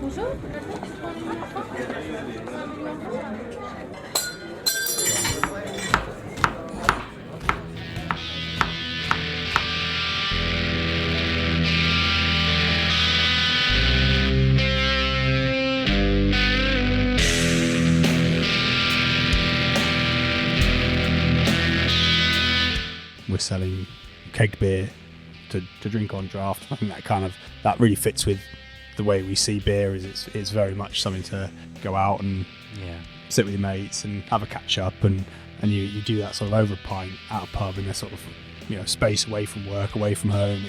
We're selling keg beer to drink on draft. I think that really fits with the way we see beer. Is it's very much something to go out and sit with your mates and have a catch up, and you do that sort of over a pint at a pub in a sort of space away from work, away from home.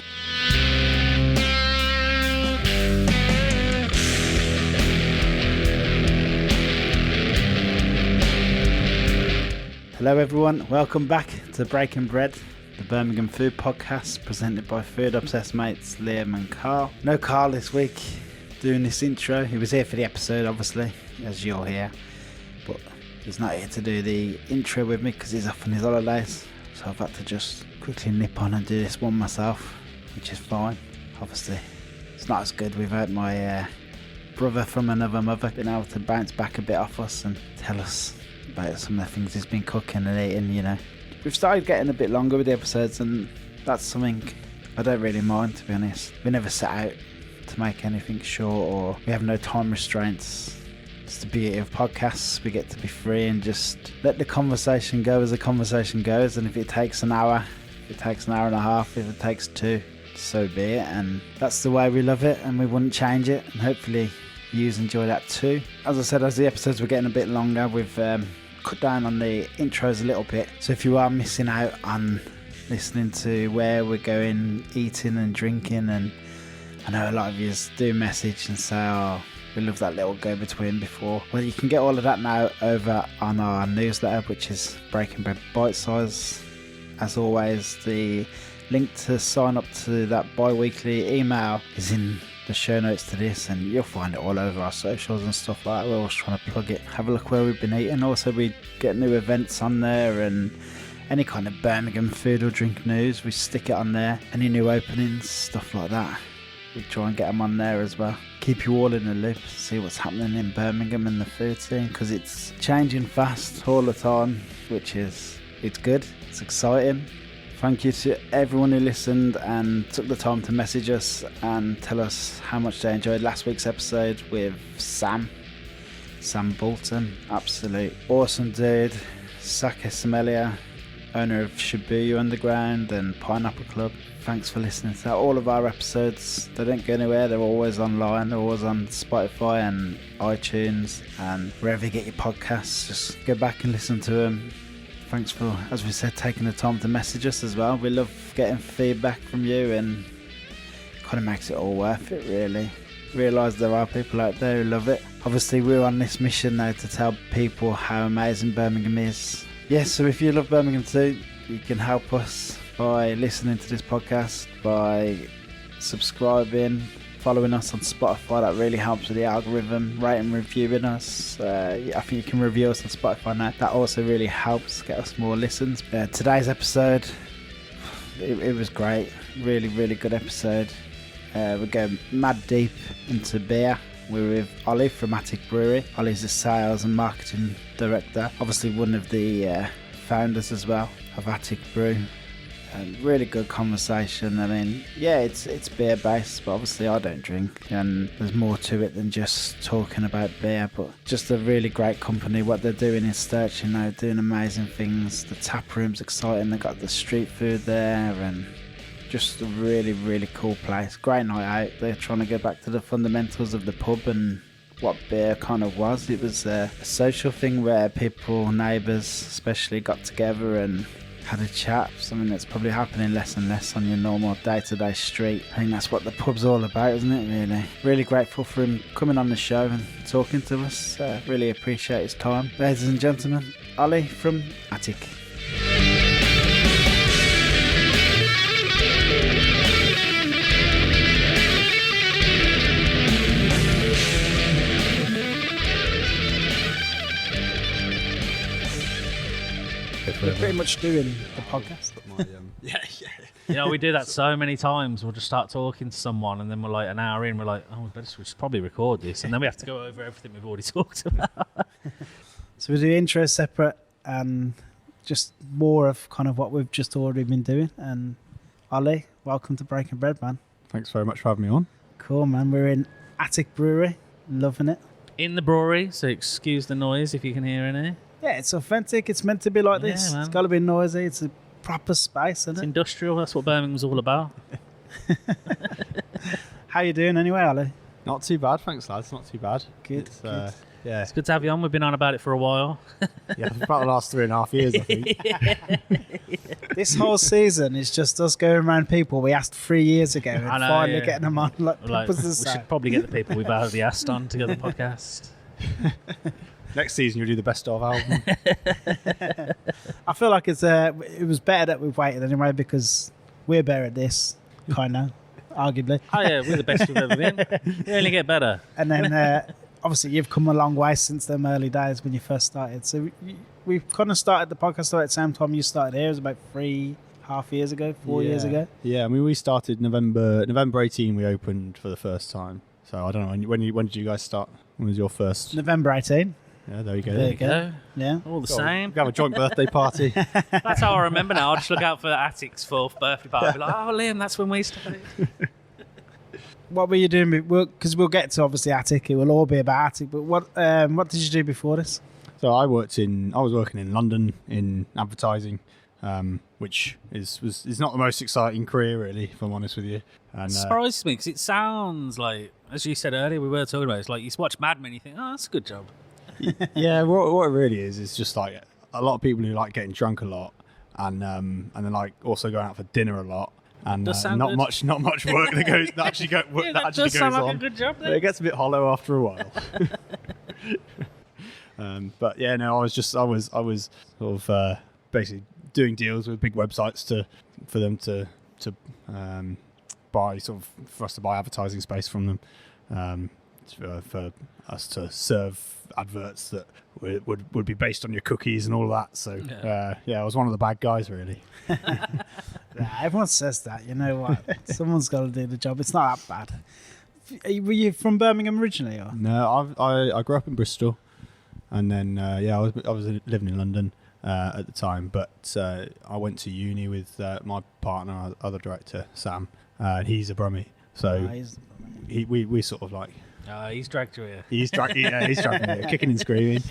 Hello everyone, welcome back to Breaking Bread, the Birmingham food podcast presented by food obsessed mates Liam and Carl. No Carl this week doing this intro. He was here for the episode obviously, as you're here, but he's not here to do the intro with me because he's off on his holidays, so I've had to just quickly nip on and do this one myself, which is fine. Obviously it's not as good without my brother from another mother being able to bounce back a bit off us and tell us about some of the things he's been cooking and eating. We've started getting a bit longer with the episodes, and that's something I don't really mind, to be honest. We never set out to make anything short, or we have no time restraints. It's the beauty of podcasts. We get to be free and just let the conversation go as the conversation goes, and if it takes an hour, if it takes an hour and a half, if it takes two, so be it. And that's the way we love it, and we wouldn't change it, and hopefully you enjoy that too. As I said, as the episodes were getting a bit longer, we've cut down on the intros a little bit, so if you are missing out on listening to where we're going eating and drinking, and I know a lot of you do message and say, oh, we love that little go between before, well, you can get all of that now over on our newsletter, which is Breaking Bread Bitesize. As always, the link to sign up to that bi-weekly email is in the show notes to this, and you'll find it all over our socials and stuff like that. We're always trying to plug it. Have a look where we've been eating. Also, we get new events on there, and any kind of Birmingham food or drink news, we stick it on there. Any new openings, stuff like that, we try and get them on there as well. Keep you all in the loop, see what's happening in Birmingham and the food scene, because it's changing fast all the time, which is, it's good, it's exciting. Thank you to everyone who listened and took the time to message us and tell us how much they enjoyed last week's episode with Sam Bolton. Absolute awesome dude. Sake sommelier, owner of Shibuya Underground and Pineapple Club. Thanks for listening to that. All of our episodes, they don't go anywhere. They're always online. They're always on Spotify and iTunes and wherever you get your podcasts. Just go back and listen to them. Thanks for, as we said, taking the time to message us as well. We love getting feedback from you, and it kind of makes it all worth it, really. Realise there are people out there who love it. Obviously, we're on this mission now to tell people how amazing Birmingham is. Yes, so if you love Birmingham too, you can help us by listening to this podcast, by subscribing, following us on Spotify. That really helps with the algorithm. Rating, reviewing us. I think you can review us on Spotify now. That also really helps get us more listens. Today's episode, it was great. Really, really good episode. We're going mad deep into beer. We're with Oli from Attic Brewery. Oli's the sales and marketing director. Obviously one of the founders as well of Attic Brew. Really good conversation. I mean, yeah, it's beer based, but obviously I don't drink, and there's more to it than just talking about beer. But just a really great company. What they're doing in Stirchley now, doing amazing things. The taproom's exciting. They got the street food there, and just a really, really cool place. Great night out. They're trying to go back to the fundamentals of the pub and what beer kind of was. It was a social thing where people, neighbours especially, got together and had a chat, something that's probably happening less and less on your normal day-to-day street. I think that's what the pub's all about, isn't it, really? Really grateful for him coming on the show and talking to us. Really appreciate his time. Ladies and gentlemen, Oli from Attic. We're pretty much doing the podcast. Yeah. You know, we do that so many times. We'll just start talking to someone, and then we're like an hour in, we're like, oh, we should probably record this, and then we have to go over everything we've already talked about. So we do intros separate and just more of kind of what we've just already been doing. And Oli, welcome to Breaking Bread, man. Thanks very much for having me on. Cool, man. We're in Attic Brewery, loving it. In the brewery, so excuse the noise if you can hear any. Yeah, it's authentic. It's meant to be like this. Man. It's got to be noisy. It's a proper space, isn't It's it? industrial. That's what Birmingham's all about. How you doing anyway, Oli? Not too bad, thanks, lads. Not too bad. Good, good. Yeah, It's good to have you on. We've been on about it for a while. yeah, for about the last 3.5 years, I think. This whole season is just us going around people we asked 3 years ago and I know, finally yeah. getting them on. Like, Like, proper we to say. should probably get the people we've already asked on to get the podcast. Next season, you'll do the best of album. I feel like it was better that we've waited anyway because we're better at this, kind of, arguably. Oh yeah, we're the best we've ever been. We only get better. And then obviously you've come a long way since them early days when you first started. So we've kind of started the podcast at the same time you started here. It was about 3.5 years ago, 4 years ago. Yeah, I mean, we started November 18. We opened for the first time. So I don't know when did you guys start? When was your first? November 18. Yeah, there you go. There you go. Yeah. All the same. We have a joint birthday party. That's how I remember now. I'll just look out for Attic's 4th birthday party. I'll be like, oh, Liam, that's when we started. What were you doing? Because we'll get to obviously Attic. It will all be about Attic. But what did you do before this? So I was working in London in advertising, which is not the most exciting career really, if I'm honest with you. And It surprises me because it sounds like, as you said earlier, we were talking about it, it's like you watch Mad Men, you think, oh, that's a good job. yeah, what it really is just like a lot of people who like getting drunk a lot, and then like also going out for dinner a lot, and Does sound not good. much work that actually Yeah, that actually does goes sound like on. a good job But then. it gets a bit hollow after a while. But yeah, no, I was sort of basically doing deals with big websites for them to buy for us to buy advertising space from them, for us to serve adverts that would be based on your cookies and all that. So yeah, I was one of the bad guys really. Nah, everyone says that. You know what? Someone's got to do the job. It's not that bad. Were you from Birmingham originally? Or? No, I grew up in Bristol, and then I was living in London at the time, but I went to uni with my partner, our other director Sam, and he's a Brummie, so we sort of like He's dragged you here. he's dragging me, kicking and screaming.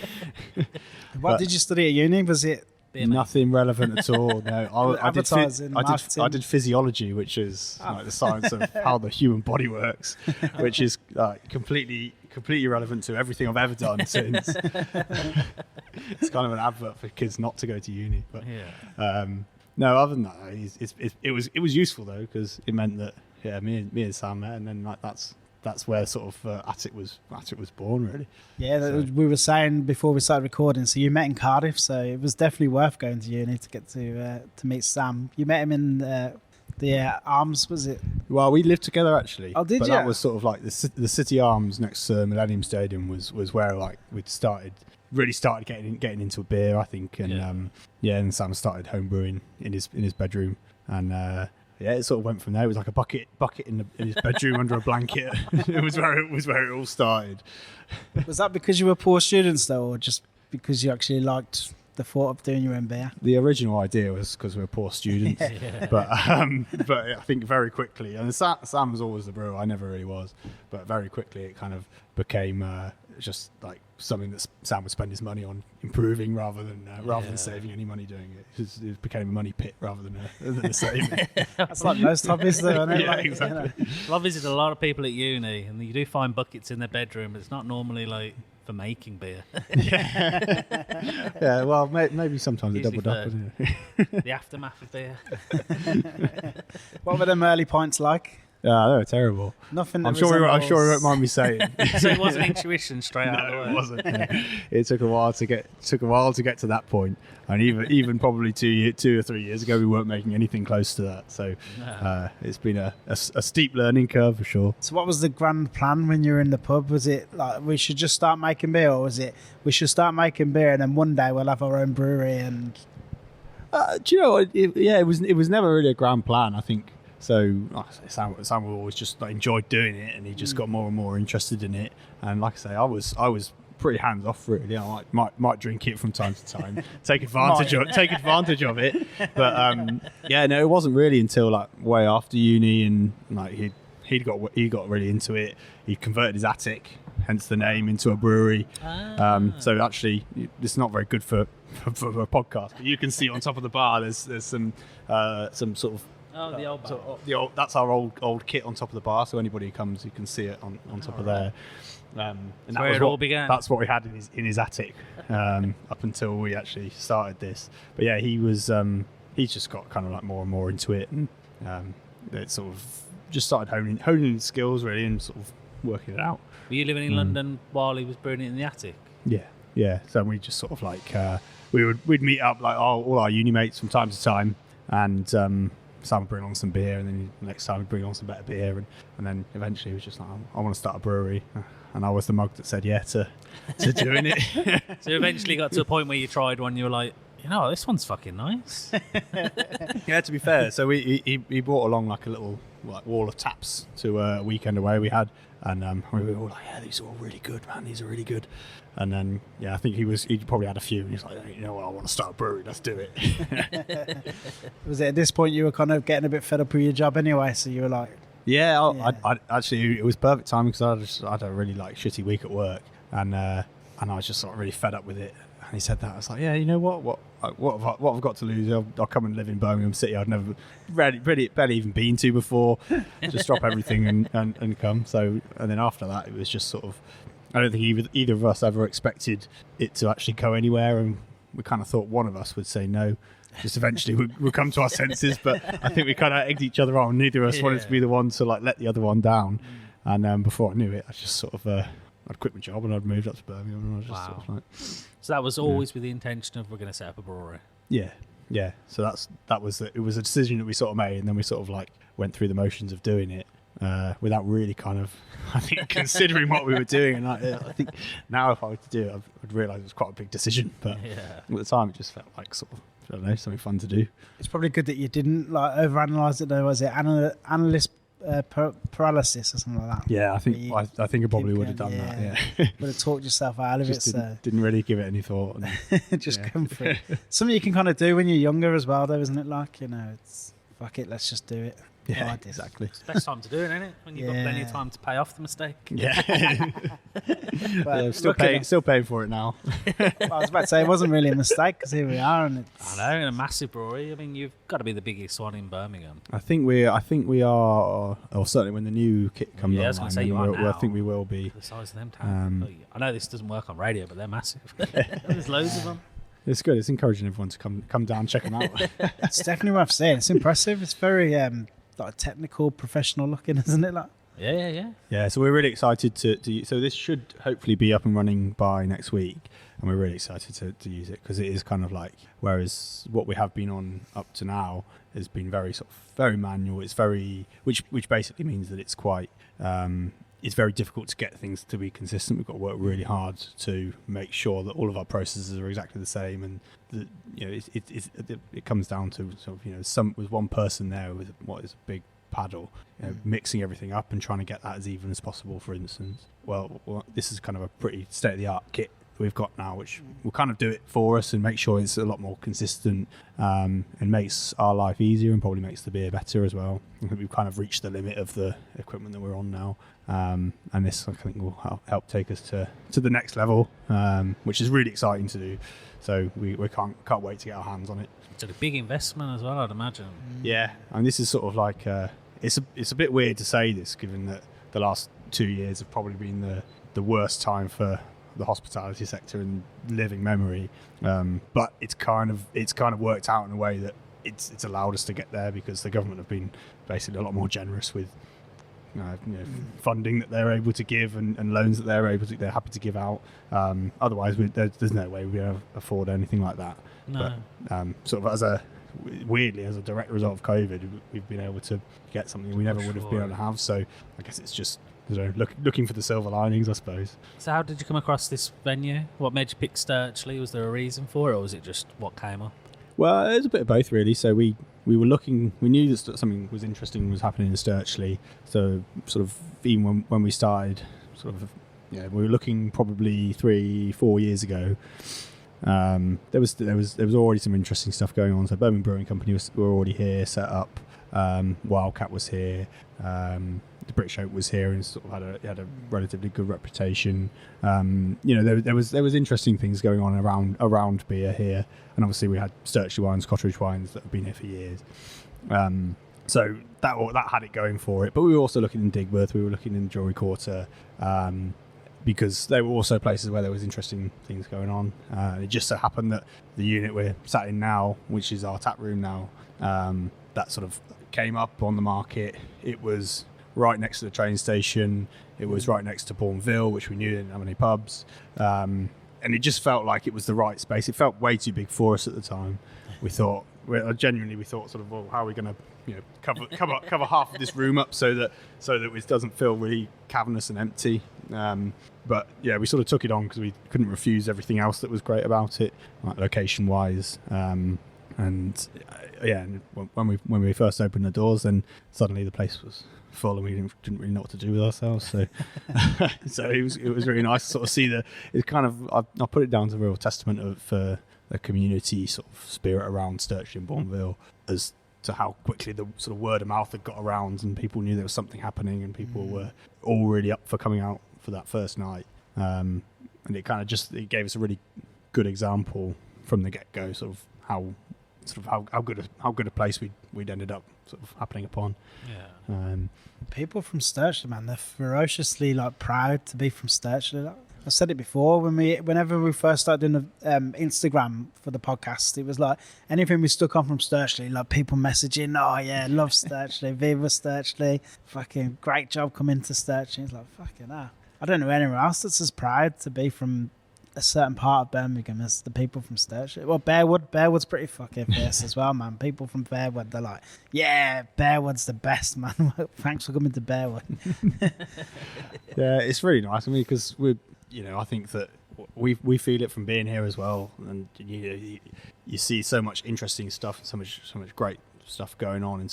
What did you study at uni? Was it Nothing relevant at all. No, Advertising, I marketing. did physiology, which is like the science of how the human body works, which is completely irrelevant to everything I've ever done since. It's kind of an advert for kids not to go to uni. But no, other than that, it was useful though, because it meant that me and Sam met, and then that's where sort of Attic was born, really. Yeah, we were saying before we started recording. So you met in Cardiff, so it was definitely worth going to uni to get to meet Sam. You met him in the Arms, was it? Well, we lived together actually. Oh, did but you? That was sort of like the City Arms next to Millennium Stadium was where like we'd really started getting into a beer, I think, and and Sam started home brewing in his bedroom, and. It sort of went from there. It was like a bucket in his bedroom under a blanket. It was where it all started. Was that because you were poor students though, or just because you actually liked the thought of doing your own beer? The original idea was because we were poor students, but I think very quickly, and Sam was always the brewer. I never really was, but very quickly it kind of became just like something that Sam would spend his money on improving rather than saving any money doing it. It became a money pit rather than a saving. That's like most hobbies though, isn't it? Yeah, Like, exactly. You know. Well, I visited a lot of people at uni, and you do find buckets in their bedroom, but it's not normally like for making beer. Yeah, well, maybe sometimes it Usually doubled up. Isn't it? The aftermath of beer. What were them early pints like? Yeah, they were terrible. Nothing. I'm sure he won't mind me saying. So it wasn't intuition straight out of the way. It wasn't. It took a while to get to that point, and even probably 2 or 3 years ago, we weren't making anything close to that. So it's been a steep learning curve for sure. So what was the grand plan when you were in the pub? Was it like we should just start making beer, or was it we should start making beer and then one day we'll have our own brewery? And Do you know what? It was never really a grand plan, I think. So like I say, Sam always just enjoyed doing it, and he just got more and more interested in it. And like I say, I was pretty hands off really. I might drink it from time to time, take advantage of it. But no, it wasn't really until like way after uni, and like he got really into it. He converted his attic, hence the name, into a brewery. So actually, it's not very good for a podcast, but you can see on top of the bar there's some sort of the old bar. That's our old kit on top of the bar, so anybody who comes, you can see it on top of there. And that's where it all began. That's what we had in his attic up until we actually started this. But yeah, he's just got kind of like more and more into it, and it sort of just started honing his skills really, and sort of working it out. Were you living in London while he was brewing it in the attic? Yeah. So we just sort of like we'd meet up like all our uni mates from time to time, and Sam would bring along some beer, and then the next time he'd bring along some better beer, and then eventually he was just like, I want to start a brewery, and I was the mug that said yeah to doing it. So you eventually got to a point where you tried one, you were like, you know, this one's fucking nice. Yeah, to be fair, so he brought along like a little like wall of taps to a weekend away we had, and we were all like, yeah, these are all really good, man, these are really good. And then I think he probably had a few, and he's like, you know what, I want to start a brewery, let's do it. Was it at this point you were kind of getting a bit fed up with your job anyway, so you were like, I actually, it was perfect timing, because I had a really like shitty week at work, and I was just sort of really fed up with it. And he said that, I was like, yeah, you know what have I got to lose? I'll come and live in Birmingham City. I'd never barely even been to before. Just drop everything and come. So, and then after that, it was just sort of, I don't think either of us ever expected it to actually go anywhere, and we kind of thought one of us would say no. Just eventually we'd come to our senses, but I think we kind of egged each other on. Neither of us wanted to be the one to like let the other one down. And before I knew it, I just sort of I'd quit my job and I'd moved up to Birmingham, and I was just sort of like. So that was always with the intention of we're going to set up a brewery. Yeah. So it was a decision that we sort of made, and then we sort of like went through the motions of doing it without really kind of, I think, considering what we were doing. And I think now if I were to do it, I'd realise it was quite a big decision. But at the time, it just felt like sort of, I don't know, something fun to do. It's probably good that you didn't like overanalyze it though. Was it analyst paralysis or something like that? Yeah, I think I probably would have done that. Yeah, would have talked yourself out of just it. Didn't really give it any thought. And, just come through. Something you can kind of do when you're younger as well, though, isn't it? Like, you know, it's fuck it, let's just do it. Yeah, exactly. It's the best time to do it, isn't it? When you've got plenty of time to pay off the mistake. Yeah. Still paying for it now. Well, I was about to say it wasn't really a mistake, because here we are, and I know, in a massive brewery. I mean, you've got to be the biggest one in Birmingham. I think we are, or certainly when the new kit comes on. I was going to say you are now. I think we will be. The size of them towns. I know this doesn't work on radio, but they're massive. There's loads of them. It's good. It's encouraging everyone to come down, check them out. It's definitely worth seeing. It's impressive. It's very like technical, professional looking, isn't it? Like, yeah. So we're really excited to. So this should hopefully be up and running by next week, and we're really excited to use it, because it is kind of like, whereas what we have been on up to now has been very manual. It's very which basically means that it's quite. It's very difficult to get things to be consistent. We've got to work really hard to make sure that all of our processes are exactly the same, and that, you know, it comes down to sort of, you know, with one person there with what is a big paddle, you know, mixing everything up and trying to get that as even as possible. For instance, well, this is kind of a pretty state of the art kit that we've got now, which will kind of do it for us and make sure it's a lot more consistent, and makes our life easier, and probably makes the beer better as well. I think we've kind of reached the limit of the equipment that we're on now. And this, I think, will help take us to the next level, which is really exciting to do. So we can't wait to get our hands on it. It's a big investment as well, I'd imagine. Yeah, and this is sort of like it's a bit weird to say this, given that the last 2 years have probably been the worst time for the hospitality sector in living memory. But it's kind of worked out in a way that it's allowed us to get there, because the government have been basically a lot more generous with. Funding that they're able to give, and loans that they're happy to give out. Otherwise, there's no way we're going to afford anything like that. No. But sort of weirdly, as a direct result of COVID, we've been able to get something we never would have been able to have. So I guess it's just, you know, looking for the silver linings, I suppose. So how did you come across this venue? What made you pick Stirchley? Was there a reason for it, or was it just what came up? Well, it was a bit of both, really. So we were looking. We knew that something was interesting was happening in Stirchley. So sort of even when we started, sort of, we were looking probably 3-4 years ago. There was already some interesting stuff going on. So Birmingham Brewing Company were already here, set up. Wildcat was here. The British Oak was here and sort of had a relatively good reputation. There was interesting things going on around beer here, and obviously we had Stirchley wines, Cotteridge wines that have been here for years. So that had it going for it. But we were also looking in Digworth, we were looking in Jewellery Quarter, because they were also places where there was interesting things going on. It just so happened that the unit we're sat in now, which is our tap room now, that sort of came up on the market. It was right next to the train station. It was right next to Bourneville, which we knew didn't have any pubs. And it just felt like it was the right space. It felt way too big for us at the time. We thought sort of, well, how are we going to cover half of this room up so that it doesn't feel really cavernous and empty. But yeah, we sort of took it on because we couldn't refuse everything else that was great about it, like location wise. And when we first opened the doors, then suddenly the place was full and we didn't really know what to do with ourselves. So so it was really nice to sort of see it's kind of, I put it down to a real testament of the community sort of spirit around Stirchley and Bourneville, as to how quickly the sort of word of mouth had got around and people knew there was something happening and people were all really up for coming out for that first night. And it kind of it gave us a really good example from the get-go, sort of how good a place we'd ended up sort of happening upon. Yeah. People from Stirchley, man, they're ferociously proud to be from Stirchley. I said it before, whenever we first started doing the Instagram for the podcast, it was like anything we stuck on from Stirchley, like people messaging, oh yeah, love Stirchley, Viva Stirchley, fucking great job coming to Stirchley. It's like, fucking hell. I don't know anyone else that's as proud to be from a certain part of Birmingham as the people from Stirchley. Well, Bearwood's pretty fucking fierce as well, man. People from Bearwood, they're like, yeah, Bearwood's the best, man. Thanks for coming to Bearwood. Yeah, it's really nice. I mean, because I think that we feel it from being here as well, and you see so much interesting stuff and so much great stuff going on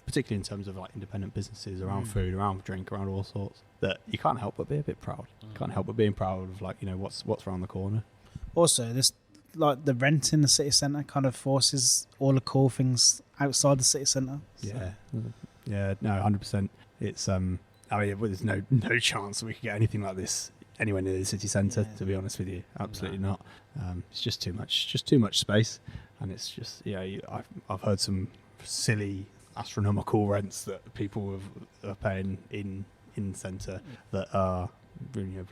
particularly in terms of like independent businesses around food, around drink, around all sorts, that you can't help but be a bit proud. You can't help but being proud of what's around the corner. Also, this the rent in the city centre kind of forces all the cool things outside the city centre. So. Yeah, no, 100%. It's there's no chance that we could get anything like this anywhere near the city centre. To be honest with you, absolutely not. It's just too much space, and it's just I've heard some silly astronomical rents that people are paying in centre that are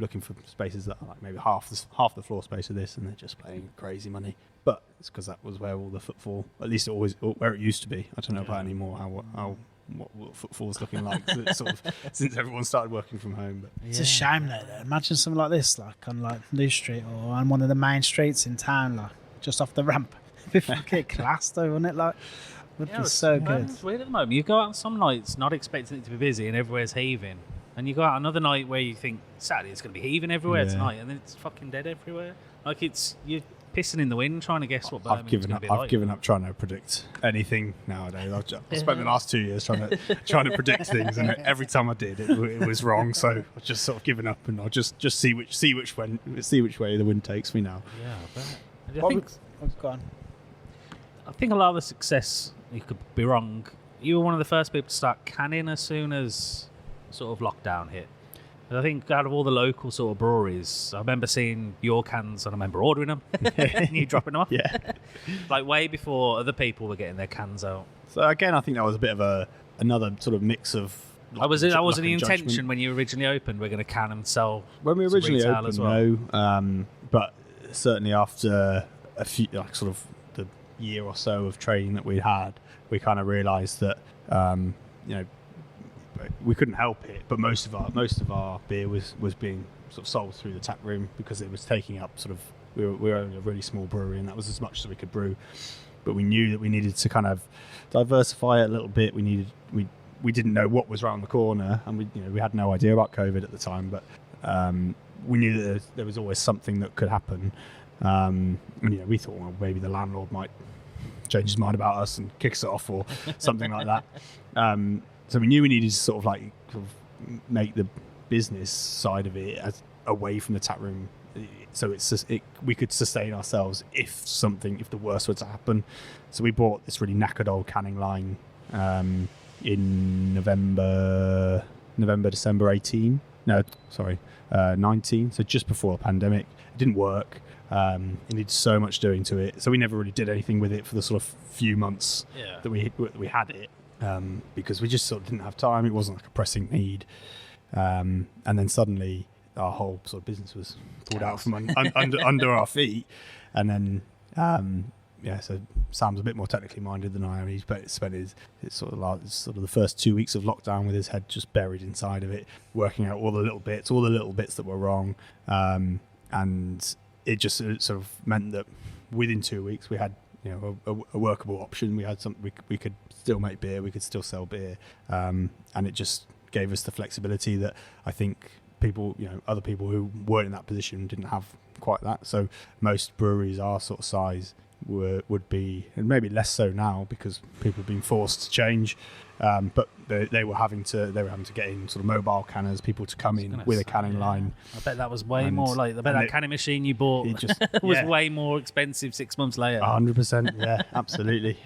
looking for spaces that are like maybe half the floor space of this, and they're just paying crazy money. But it's because that was where all the footfall, at least where it used to be. I don't know about anymore what footfall's looking like sort of since everyone started working from home. But it's a shame though. Imagine something like this, like on like New Street or on one of the main streets in town, like just off the ramp. It'd be fucking class though, wouldn't it? Like, would be so good. It's weird at the moment. You go out on some nights not expecting it to be busy and everywhere's heaving, and you go out another night where you think Saturday it's going to be heaving everywhere tonight, and then it's fucking dead everywhere. Like you're pissing in the wind trying to guess what Birmingham's going to be like. I've given up trying to predict anything nowadays. I've spent the last 2 years trying to predict things, and every time I did, it was wrong. So I've just sort of given up, and I'll just see which way the wind takes me now. Yeah, I bet. I think a lot of the success, you could be wrong, you were one of the first people to start canning as soon as sort of lockdown hit. I think out of all the local sort of breweries, I remember seeing your cans and I remember ordering them and you dropping them off. Yeah. Like way before other people were getting their cans out. So again, I think that was a bit of another sort of mix of... That wasn't the intention judgment. When you originally opened, we're going to can and sell. When we originally opened, no. But certainly after a few, like sort of the year or so of trading that we had, we kind of realised that we couldn't help it, but most of our beer was being sort of sold through the tap room because it was taking up sort of we were only a really small brewery and that was as much as we could brew. But we knew that we needed to kind of diversify it a little bit. We didn't know what was around the corner, and we had no idea about COVID at the time, but we knew that there was always something that could happen. And we thought, well, maybe the landlord might change his mind about us and kick us off or something like that. So we knew we needed to sort of make the business side of it as away from the tap room, so we could sustain ourselves if the worst were to happen. So we bought this really knackered old canning line in December 18. No, sorry, 19. So just before the pandemic. It didn't work. It needed so much doing to it. So we never really did anything with it for the sort of few months that we had it, because we just sort of didn't have time. It wasn't like a pressing need. And then suddenly our whole sort of business was pulled out from under our feet. And then, so Sam's a bit more technically minded than I am. He's spent his sort of the first 2 weeks of lockdown with his head just buried inside of it, working out all the little bits that were wrong. And it just sort of meant that within 2 weeks we had, a workable option. We had we could still make beer, we could still sell beer, and it just gave us the flexibility that I think other people who weren't in that position didn't have quite that. So most breweries our sort of size would be, and maybe less so now because people have been forced to change, but they were having to get in sort of mobile canners, people to come in with a canning line. I bet that was way more like, I bet that canning machine you bought was way more expensive 6 months later. 100%, yeah, absolutely.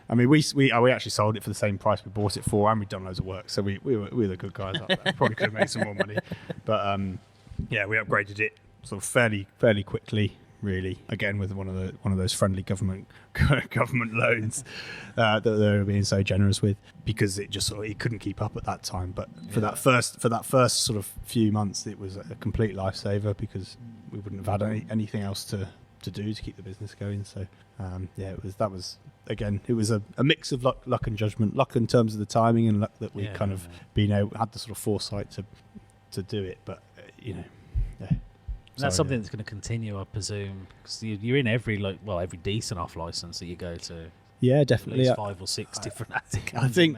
I mean, we actually sold it for the same price we bought it for, and we'd done loads of work, so we were the good guys up there. Probably could have made some more money, but we upgraded it sort of fairly quickly. Really, again with one of those friendly government loans that they were being so generous with, because it just it couldn't keep up at that time. But for that first sort of few months, it was a complete lifesaver because we wouldn't have had anything else to do to keep the business going. So it was a mix of luck and judgment. Luck in terms of the timing, and luck that we had the sort of foresight to do it. But that's something that's going to continue, I presume, because you're in every decent off license that you go to. Yeah, definitely. At least 5 or 6 different attic. I think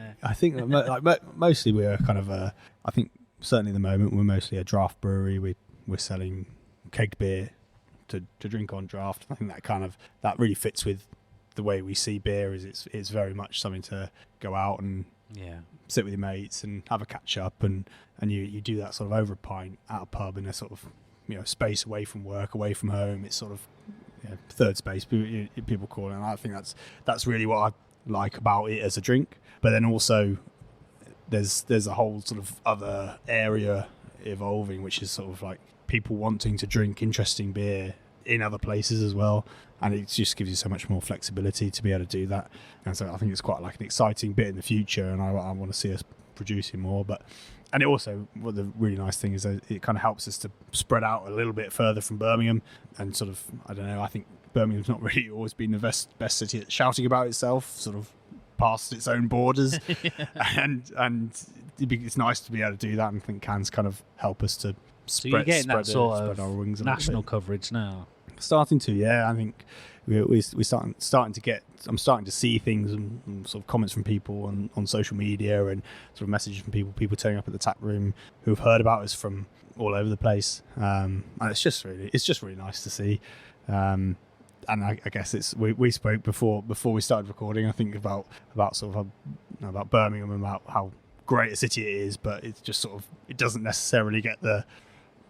mostly we're kind of I think certainly at the moment we're mostly a draft brewery. We're selling kegged beer to drink on draft. I think that really fits with the way we see beer. It's very much something to go out and sit with your mates and have a catch up, and you do that sort of over a pint at a pub in a sort of space away from work, away from home. It's sort of third space, people call it. And I think that's really what I like about it as a drink. But then also there's a whole sort of other area evolving, which is sort of like people wanting to drink interesting beer in other places as well, and it just gives you so much more flexibility to be able to do that. And so I think it's quite like an exciting bit in the future, and I want to see us producing more. And it also, the really nice thing is that it kind of helps us to spread out a little bit further from Birmingham, and sort of, I don't know, I think Birmingham's not really always been the best city at shouting about itself, sort of past its own borders. and it's nice to be able to do that, and I think cans kind of help us to spread our wings a national coverage now. Starting to, I think we're starting to get. I'm starting to see things and sort of comments from people on social media, and sort of messages from people turning up at the tap room who've heard about us from all over the place, and it's just really nice to see. And I guess we spoke before we started recording, I think about sort of about Birmingham and about how great a city it is, but it's just sort of, it doesn't necessarily get the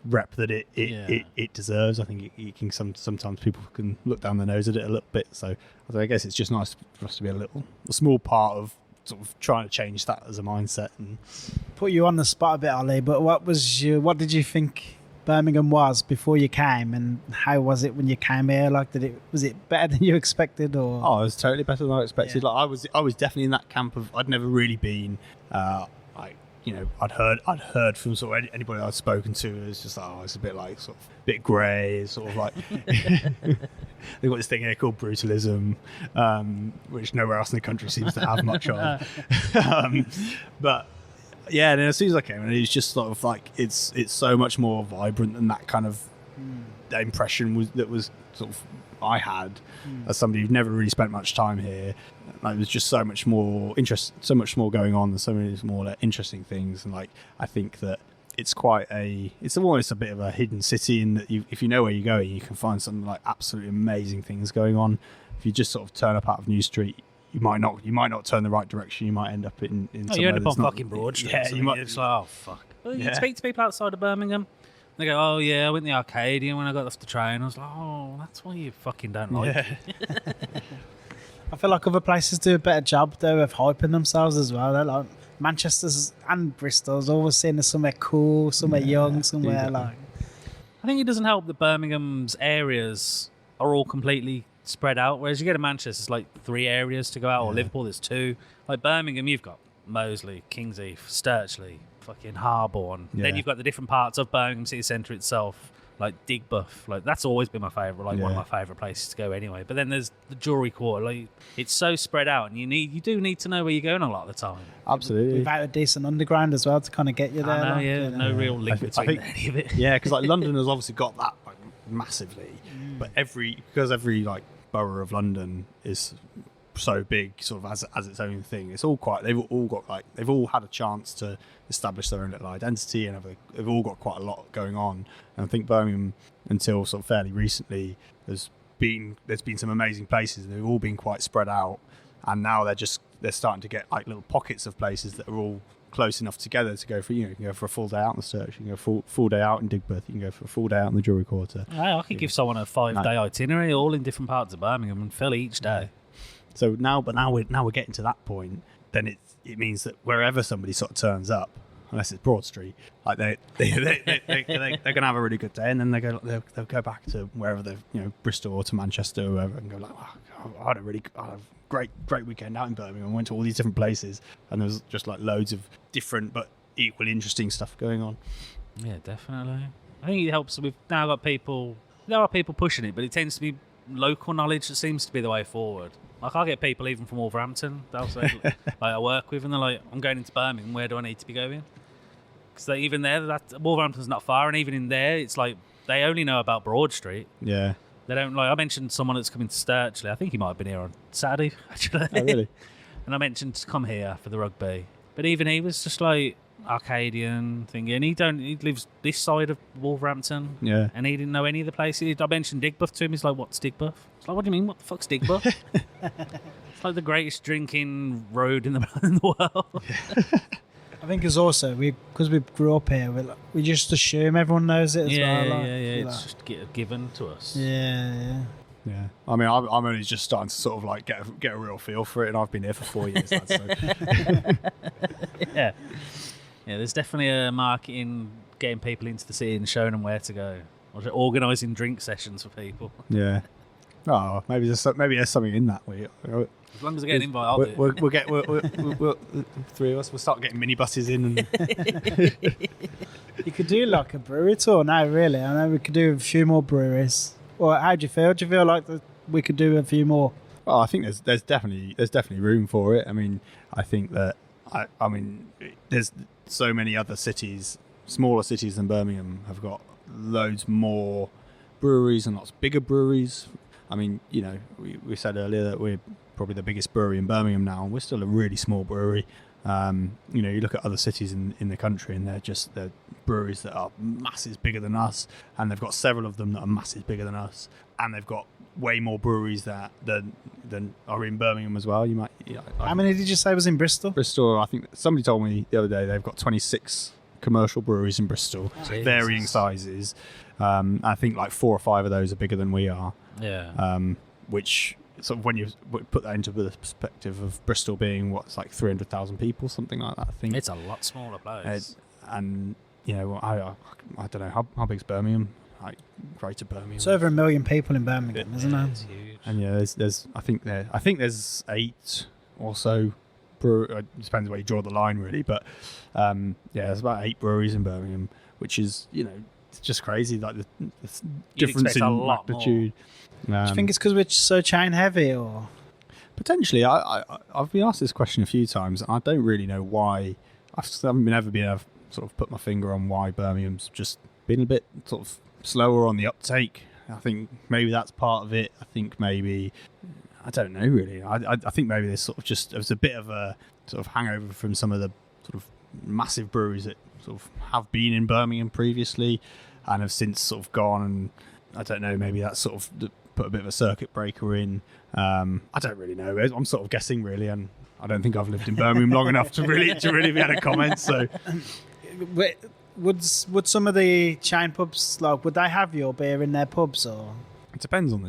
rep that it deserves. I think it can sometimes people can look down their nose at it a little bit. So I guess it's just nice for us to be a small part of sort of trying to change that as a mindset. And put you on the spot a bit, Oli, but what did you think Birmingham was before you came, and how was it when you came here? Like, was it better than you expected, or? Oh, it was totally better than I expected. Yeah. Like I was definitely in that camp of, I'd never really been I'd heard from sort of anybody I'd spoken to, it was just it's a bit like sort of a bit grey, sort of like they've got this thing here called brutalism, which nowhere else in the country seems to have much of. But yeah, and then as soon as I came in, it was just sort of like it's so much more vibrant than that kind of that impression was sort of I had as somebody who'd never really spent much time here. Like, there's just so much more interest, so much more going on, and so many more interesting things. And like, I think that it's almost a bit of a hidden city in that if you know where you're going, you can find some like absolutely amazing things going on. if you just sort of turn up out of New Street, you might not turn the right direction. You might end up in somewhere you end up on not, fucking Broad Street. Yeah, you might. It's like, oh fuck. Well, you speak to people outside of Birmingham. They go, oh yeah, I went to the Arcadian when I got off the train. I was like, oh, that's why you fucking don't like it. I feel like other places do a better job though of hyping themselves as well. They're like Manchester's and Bristol's always seen as somewhere cool, somewhere young, somewhere like. I think it doesn't help that Birmingham's areas are all completely spread out, whereas you get to Manchester, it's like 3 areas to go out, or Liverpool, there's 2. Like Birmingham, you've got Moseley, Kingsheath, Stirchley, fucking Harborne. Yeah. Then you've got the different parts of Birmingham city centre itself, like Digbuff. Like that's always been my favourite, like one of my favourite places to go anyway. But then there's the Jewellery Quarter. Like it's so spread out, and you do need to know where you're going a lot of the time. Absolutely. Without a decent underground as well to kind of get you there. I know, no real link between any of it. Yeah, because like London has obviously got that like, massively, but every like borough of London is so big, sort of as its own thing. It's all quite. They've all had a chance to establish their own little identity, and they've all got quite a lot going on. And I think Birmingham, until sort of fairly recently, there's been some amazing places, and they've all been quite spread out. And now they're starting to get like little pockets of places that are all close enough together to go for, you can go for a full day out in the Stirchley, you can go full day out in Digbuff, you can go for a full day out in the Jewellery Quarter. I could give someone a 5-day itinerary, all in different parts of Birmingham, and fill each day. So now we're getting to that point. Then it means that wherever somebody sort of turns up, unless it's Broad Street, like they're gonna have a really good day, and then they'll go back to wherever they've, Bristol or to Manchester or wherever, and go like, I had a great weekend out in Birmingham. I went to all these different places, and there was just like loads of different but equally interesting stuff going on. Yeah, definitely. I think it helps. We've now got people. There are people pushing it, but it tends to be local knowledge that seems to be the way forward. Like I get people even from Wolverhampton, they'll say, like I work with, and they're like, I'm going into Birmingham, where do I need to be going? Because even there, Wolverhampton's not far, and even in there, it's like they only know about Broad Street. Yeah. They don't like. I mentioned someone that's coming to Stirchley. I think he might have been here on Saturday, actually. Oh, really? And I mentioned to come here for the rugby, but even he was just like Arcadian thingy, and he lives this side of Wolverhampton. Yeah. And he didn't know any of the places. I mentioned Digbuff to him. He's like, "What's Digbuff?" It's like, "What do you mean? What the fuck's Digbuff?" It's like the greatest drinking road in the world. I think it's also because we grew up here, we just assume everyone knows it as well. Yeah. It's just given to us. Yeah. I mean, I'm only just starting to sort of like get a real feel for it, and I've been here for 4 years. So. Yeah. There's definitely a market in getting people into the city and showing them where to go, or organising drink sessions for people. Yeah. Oh, maybe there's something in that. As long as I get an invite, I'll do it. We'll three of us. We'll start getting minibuses in. And You could do like a brewery tour now, really. I know we could do a few more breweries. Or how do you feel? Do you feel like we could do a few more? Well, I think there's definitely room for it. I mean, I think that I mean, there's so many other cities, smaller cities than Birmingham, have got loads more breweries and lots bigger breweries. I mean, we said earlier that we're probably the biggest brewery in Birmingham now, and we're still a really small brewery. You look at other cities in the country, and they're breweries that are masses bigger than us, and they've got several of them that are masses bigger than us, and they've got way more breweries than are in Birmingham as well. How many did you say was in Bristol? Bristol, I think somebody told me the other day they've got 26 commercial breweries in Bristol, varying sizes. I think like 4 or 5 of those are bigger than we are. Yeah. Which sort of when you put that into the perspective of Bristol being what's like 300,000 people, something like that. I think it's a lot smaller place. And I don't know how big's Birmingham. Like Greater Birmingham. It's over 1 million people in Birmingham, isn't it? It's huge. And there's I think there's 8 or so. It depends where you draw the line, really. But there's about 8 breweries in Birmingham, which is it's just crazy. Like the difference in magnitude. Do you think it's because we're so chain heavy, or potentially? I've been asked this question a few times, and I don't really know why. I haven't been able to sort of put my finger on why Birmingham's just been a bit sort of slower on the uptake. I think maybe that's part of it. I think maybe, I don't know really. I think maybe there's sort of there's a bit of a sort of hangover from some of the sort of massive breweries that sort of have been in Birmingham previously and have since sort of gone, and I don't know, maybe that's sort of put a bit of a circuit breaker in. I don't really know. I'm sort of guessing really, and I don't think I've lived in Birmingham long enough to really be able to comment. So, would some of the chain pubs would they have your beer in their pubs, or? It depends on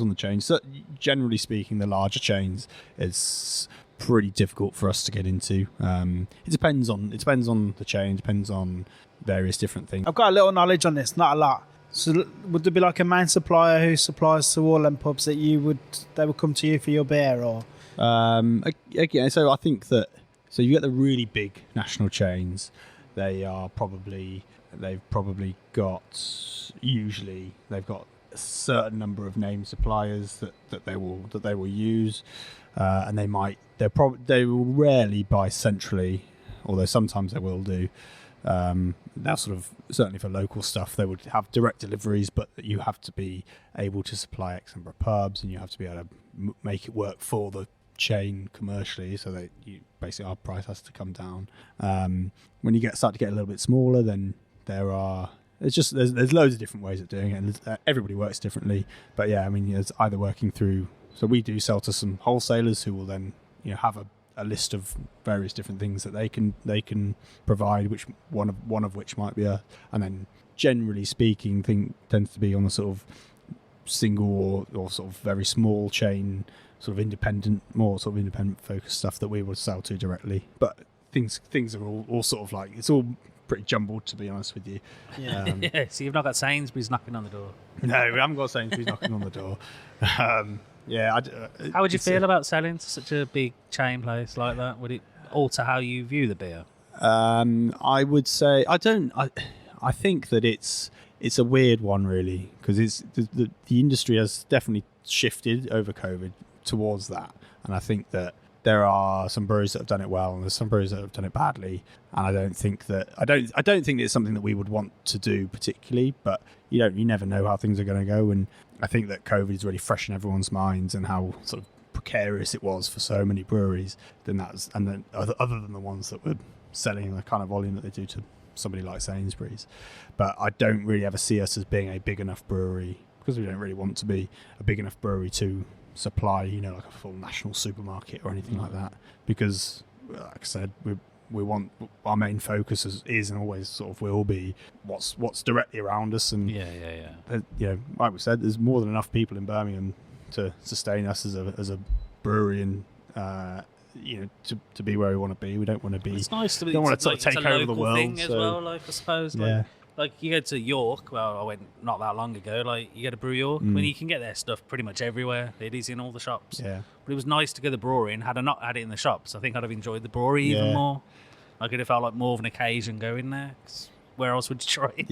the chain. So generally speaking, the larger chains, it's pretty difficult for us to get into. It depends on the chain, depends on various different things. I've got a little knowledge on this, not a lot. So would there be like a main supplier who supplies to all them pubs that they would come to you for your beer, or? Again, so I think that you get the really big national chains. They've probably got a certain number of name suppliers that they will use, and they will rarely buy centrally, although sometimes they will do. Now, sort of certainly for local stuff, they would have direct deliveries, but you have to be able to supply X number of pubs, and you have to be able to make it work for the chain commercially, so that basically our price has to come down. When you start to get a little bit smaller, then there's loads of different ways of doing it, and everybody works differently. But yeah, I mean, it's either working through. So we do sell to some wholesalers who will then have a list of various different things that they can provide, which one of which might be and then generally speaking, tends to be on the sort of single or sort of very small chain, sort of independent focused stuff that we would sell to directly. But things are all sort of like, it's all pretty jumbled, to be honest with you. Yeah. So you've not got Sainsbury's knocking on the door? No, we haven't got Sainsbury's knocking on the door. How would you feel about selling to such a big chain place like that? Would it alter how you view the beer? I would say I think that it's a weird one, really, because the industry has definitely shifted over COVID towards that, and I think that there are some breweries that have done it well, and there's some breweries that have done it badly. And I don't think it's something that we would want to do particularly. But you never know how things are going to go, and I think that COVID is really fresh in everyone's minds and how sort of precarious it was for so many breweries. Then other than the ones that were selling the kind of volume that they do to somebody like Sainsbury's. But I don't really ever see us as being a big enough brewery, because we don't really want to be a big enough brewery to supply, like a full national supermarket or anything like that. Because, like I said, we want, our main focus is and always sort of will be what's directly around us. And like we said, there's more than enough people in Birmingham to sustain us as a brewery, and to be where we want to be. We don't want to be. It's nice to be. Don't want to sort of take over the world. Thing as well, I suppose. Like you go to York. Well, I went not that long ago. Like you go to Brew York, when you can get their stuff pretty much everywhere. It is in all the shops. Yeah. But it was nice to go to the brewery, and had I not had it in the shops, I think I'd have enjoyed the brewery even more. Like it'd have felt like more of an occasion going there. 'Cause where else would you try it?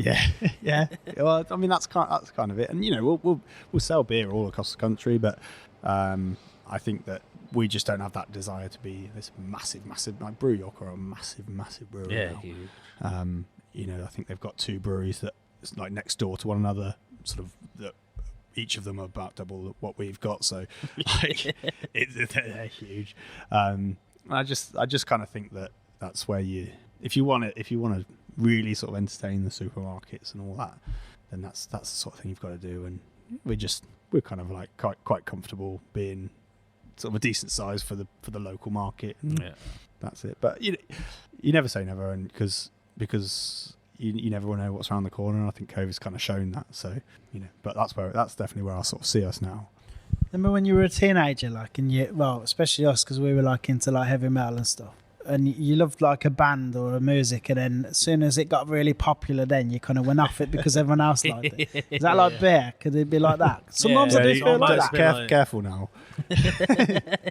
Yeah. Well, I mean that's kind of it. And we'll sell beer all across the country, but I think that we just don't have that desire to be this massive, like Brew York are a massive brewery. Yeah, now. huge. I think they've got two breweries that like next door to one another, sort of that each of them are about double what we've got. So like, they're huge. I just kind of think that that's where if you want to really sort of entertain the supermarkets and all that, then that's the sort of thing you've got to do. And we're kind of like quite comfortable being sort of a decent size for the local market. And that's it. But you never say never, and because you never know what's around the corner, and I think COVID's kind of shown that. So but that's definitely where I sort of see us now. Remember when you were a teenager, like, and especially us, because we were like into like heavy metal and stuff, and you loved like a band or a music, and then as soon as it got really popular, then you kind of went off it because everyone else liked it. Is that like beer? Could it be like that? Sometimes I do feel like that. Careful now.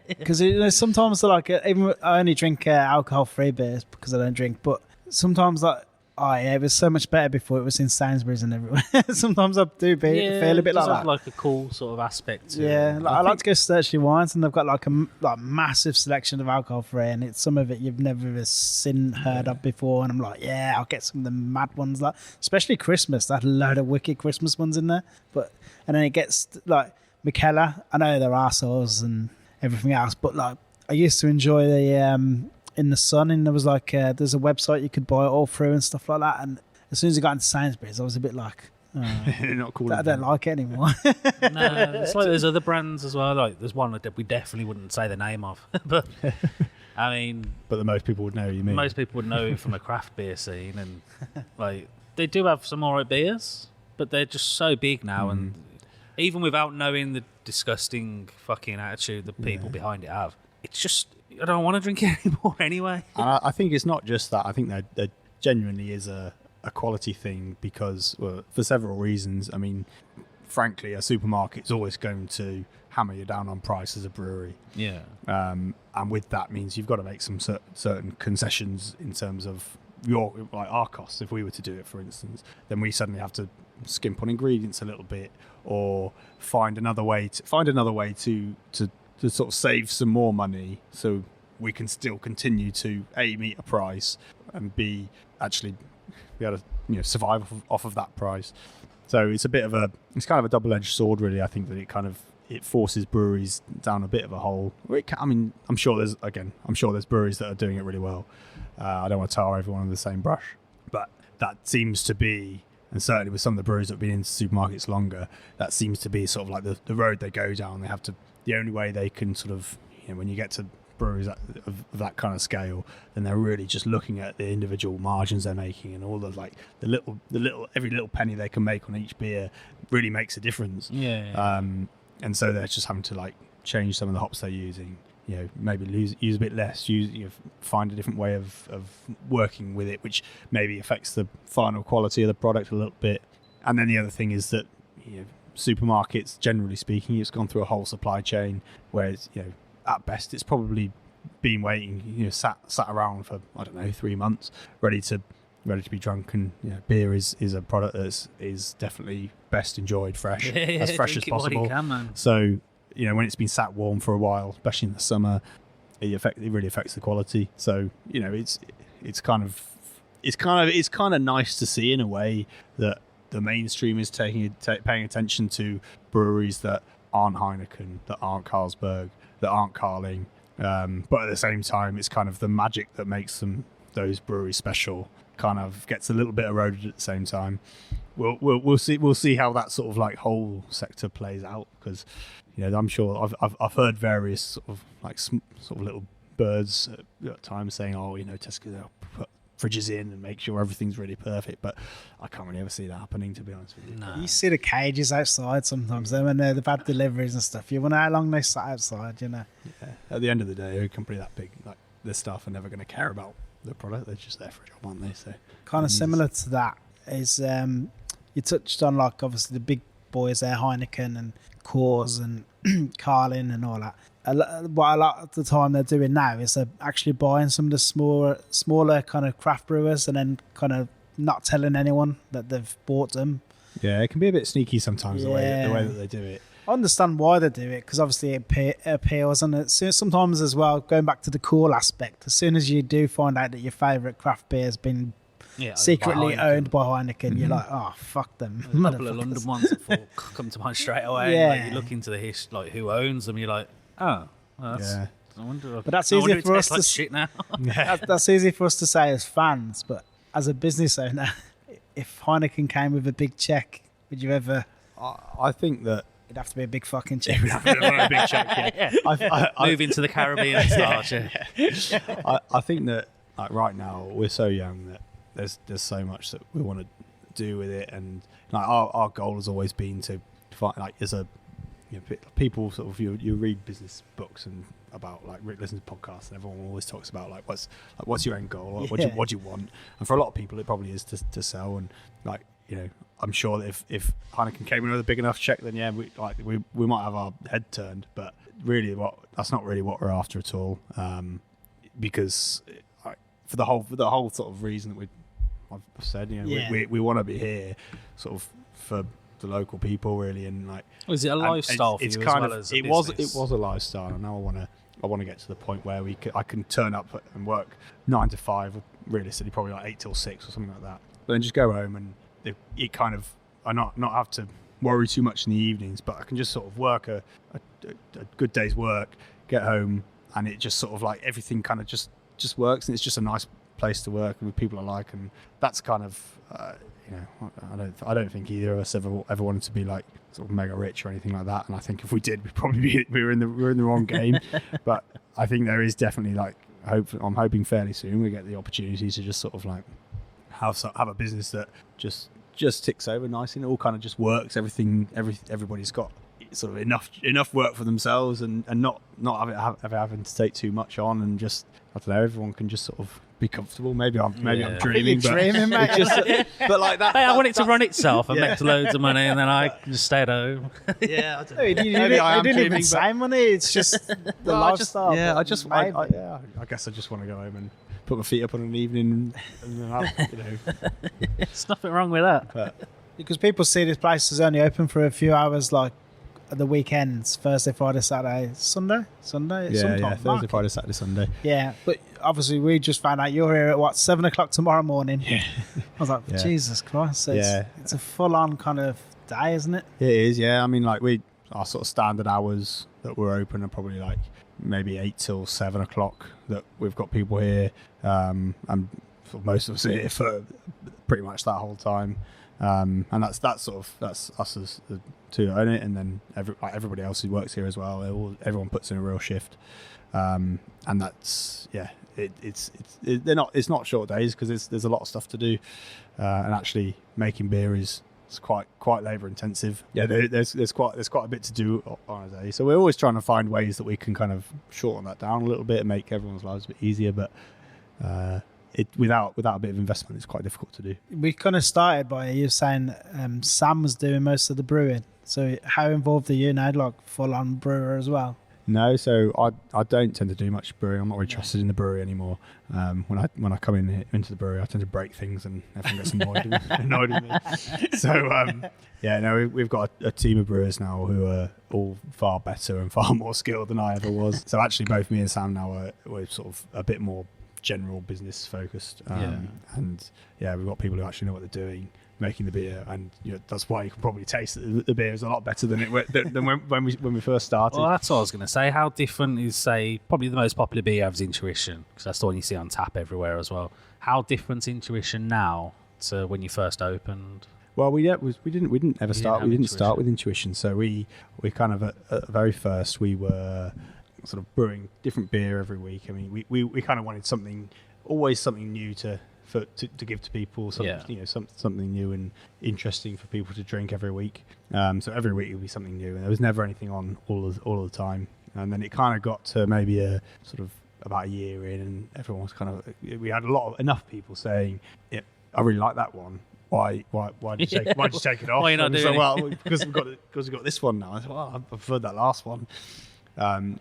Because sometimes even I only drink alcohol-free beers because I don't drink, but sometimes it was so much better before it was in Sainsbury's and everywhere. Sometimes I do feel a bit like that. Like a cool sort of aspect to it. I like to go to Stirchley Wines, and they've got like a massive selection of alcohol-free, and it's some of it you've never ever heard of before, and I'm like, I'll get some of the mad ones, like especially Christmas. That load of wicked Christmas ones in there. And then it gets like Michela. I know they're arseholes and everything else, but like I used to enjoy the In the Sun, and there was like there's a website you could buy it all through and stuff like that. And as soon as I got into Sainsbury's, I was a bit like, They're not called. I don't like it anymore. No, it's like there's other brands as well. Like there's one that we definitely wouldn't say the name of, but I mean, but the most people would know. You mean most people would know it from a craft beer scene, and like they do have some alright beers, but they're just so big now, and even without knowing the disgusting fucking attitude that people behind it have, it's just I don't want to drink it anymore anyway. And I think it's not just that. I think there genuinely is a quality thing because, well, for several reasons. I mean, frankly, a supermarket's always going to hammer you down on price as a brewery. Yeah. And with that means you've got to make some certain concessions in terms of like our costs. If we were to do it, for instance, then we suddenly have to skimp on ingredients a little bit, or find another way to sort of save some more money, so we can still continue to A, meet a price, and B, actually be able to survive off of that price. So it's kind of a double-edged sword, really. I think that it forces breweries down a bit of a hole. I'm sure there's breweries that are doing it really well. I don't want to tar everyone on the same brush, but that seems to be, and certainly with some of the breweries that have been into supermarkets longer, that seems to be sort of like the road they go down. They have to, the only way they can sort of, when you get to breweries of that kind of scale, then they're really just looking at the individual margins they're making, and all of like the little every little penny they can make on each beer really makes a difference. And so they're just having to like change some of the hops they're using, maybe use a bit less, find a different way of working with it, which maybe affects the final quality of the product a little bit. And then the other thing is that supermarkets, generally speaking, it's gone through a whole supply chain, whereas at best it's probably been waiting, sat around for 3 months, ready to be drunk. And beer is a product that is definitely best enjoyed fresh, as fresh as possible. So when it's been sat warm for a while, especially in the summer, it really affects the quality. So it's kind of nice to see, in a way, that the mainstream is paying attention to breweries that aren't Heineken, that aren't Carlsberg, that aren't Carling, but at the same time, it's kind of the magic that makes those breweries special kind of gets a little bit eroded at the same time. We'll see how that sort of like whole sector plays out, because I'm sure I've heard various sort of little birds at times saying, Tesco, they'll put fridges in and make sure everything's really perfect, but I can't really ever see that happening, to be honest with you. No. You see the cages outside sometimes, though, when they've had deliveries and stuff. You wonder how long they sat outside, Yeah. At the end of the day, a company that big, like this staff, are never going to care about the product. They're just there for a job, aren't they? So kind of similar to that is you touched on, like, obviously the big boys there, Heineken and Coors and Carlin and all that. What a lot of the time they're doing now is they're actually buying some of the smaller kind of craft brewers and then kind of not telling anyone that they've bought them. Yeah, it can be a bit sneaky sometimes, the way that they do it. I understand why they do it, because obviously it appeals, and sometimes as well, going back to the cool aspect, as soon as you do find out that your favourite craft beer has been secretly owned by Heineken, you're like, oh, fuck them. A couple of London ones that come to mind straight away. Yeah. Like, you look into the history, like who owns them, you're like, oh, well, that's... Yeah. But that's easy for us to shit now. That's easy for us to say as fans, but as a business owner, if Heineken came with a big check, would you ever? I think that it'd have to be a big fucking check. a big check, yeah. Move into the Caribbean and start. I think that, like, right now we're so young that there's so much that we want to do with it, and like our goal has always been to find, like, as a people sort of you read business books and about, like, listen to podcasts, and everyone always talks about like what's your end goal, what do you want, and for a lot of people it probably is to sell, and like I'm sure that if Heineken came in with a big enough check, then we might have our head turned, but really that's not really what we're after at all, because for the whole sort of reason that I've said, we want to be here sort of for the local people, really, and like, is it a lifestyle for you as well as a business? It was a lifestyle, and now I want to get to the point where I can turn up and work 9 to 5, realistically probably like 8 till 6 or something like that, but then just go home and it kind of I not have to worry too much in the evenings, but I can just sort of work a good day's work, get home, and it just sort of like everything kind of just works, and it's just a nice place to work and with people I like, and that's kind of I don't think either of us ever wanted to be like sort of mega rich or anything like that. And I think if we did, we were in the wrong game. But I think there is definitely like I'm hoping fairly soon we get the opportunity to just sort of like have a business that just ticks over nicely and it all kind of just works. Everybody's got sort of enough work for themselves and not having to take too much on, and just I don't know, everyone can just sort of be comfortable. Maybe I'm dreaming, mate. But like that. Hey, I want it to run itself and make loads of money, and then I can just stay at home. Yeah, I don't know. Maybe I didn't even say money. It's just the lifestyle. I guess I just want to go home and put my feet up on an evening, and then There's nothing wrong with that. But Because people see this place is only open for a few hours, like at the weekends, Thursday, Friday, Saturday, Sunday. Thursday, Friday, Saturday, Sunday. Yeah, but obviously we just found out you're here at 7 o'clock tomorrow morning. Yeah, I was like, Jesus Christ! So it's a full-on kind of day, isn't it? It is. Yeah, I mean, like our sort of standard hours that we're open are probably like maybe 8 till 7 o'clock. That we've got people here, and sort of most of us are here for pretty much that whole time. And that's us as the two that own it, and then everybody else who works here as well. Everyone puts in a real shift, and that's it's not short days because there's a lot of stuff to do, and actually making beer is quite labour intensive. Yeah, there's quite a bit to do on a day, so we're always trying to find ways that we can kind of shorten that down a little bit and make everyone's lives a bit easier, but. Without a bit of investment, it's quite difficult to do. We kind of started by you saying Sam was doing most of the brewing. So how involved are you now, like full-on brewer as well? No, so I don't tend to do much brewing. I'm not really interested in the brewery anymore. When I come into the brewery, I tend to break things and everyone gets annoyed with me. So we've got a team of brewers now who are all far better and far more skilled than I ever was. So actually, both me and Sam now we're sort of a bit more general business focused, and we've got people who actually know what they're doing, making the beer, and that's why you can probably taste that the beer is a lot better than when we first started. Well, that's what I was going to say. How different is, say, probably the most popular beer is Intuition, because that's the one you see on tap everywhere as well. How different is Intuition now to when you first opened? Well, we didn't start with Intuition. So we kind of at the very first we were sort of brewing different beer every week. I mean, we kind of wanted always something new to give to people, something new and interesting for people to drink every week. So every week it would be something new, and there was never anything on all of the time. And then it kind of got to maybe a sort of about a year in, and everyone was kind of, we had enough people saying, "Yeah, I really like that one. Why did you take it off?" Why are you not doing it? Well, because we've got this one now. I said, well, I preferred that last one. And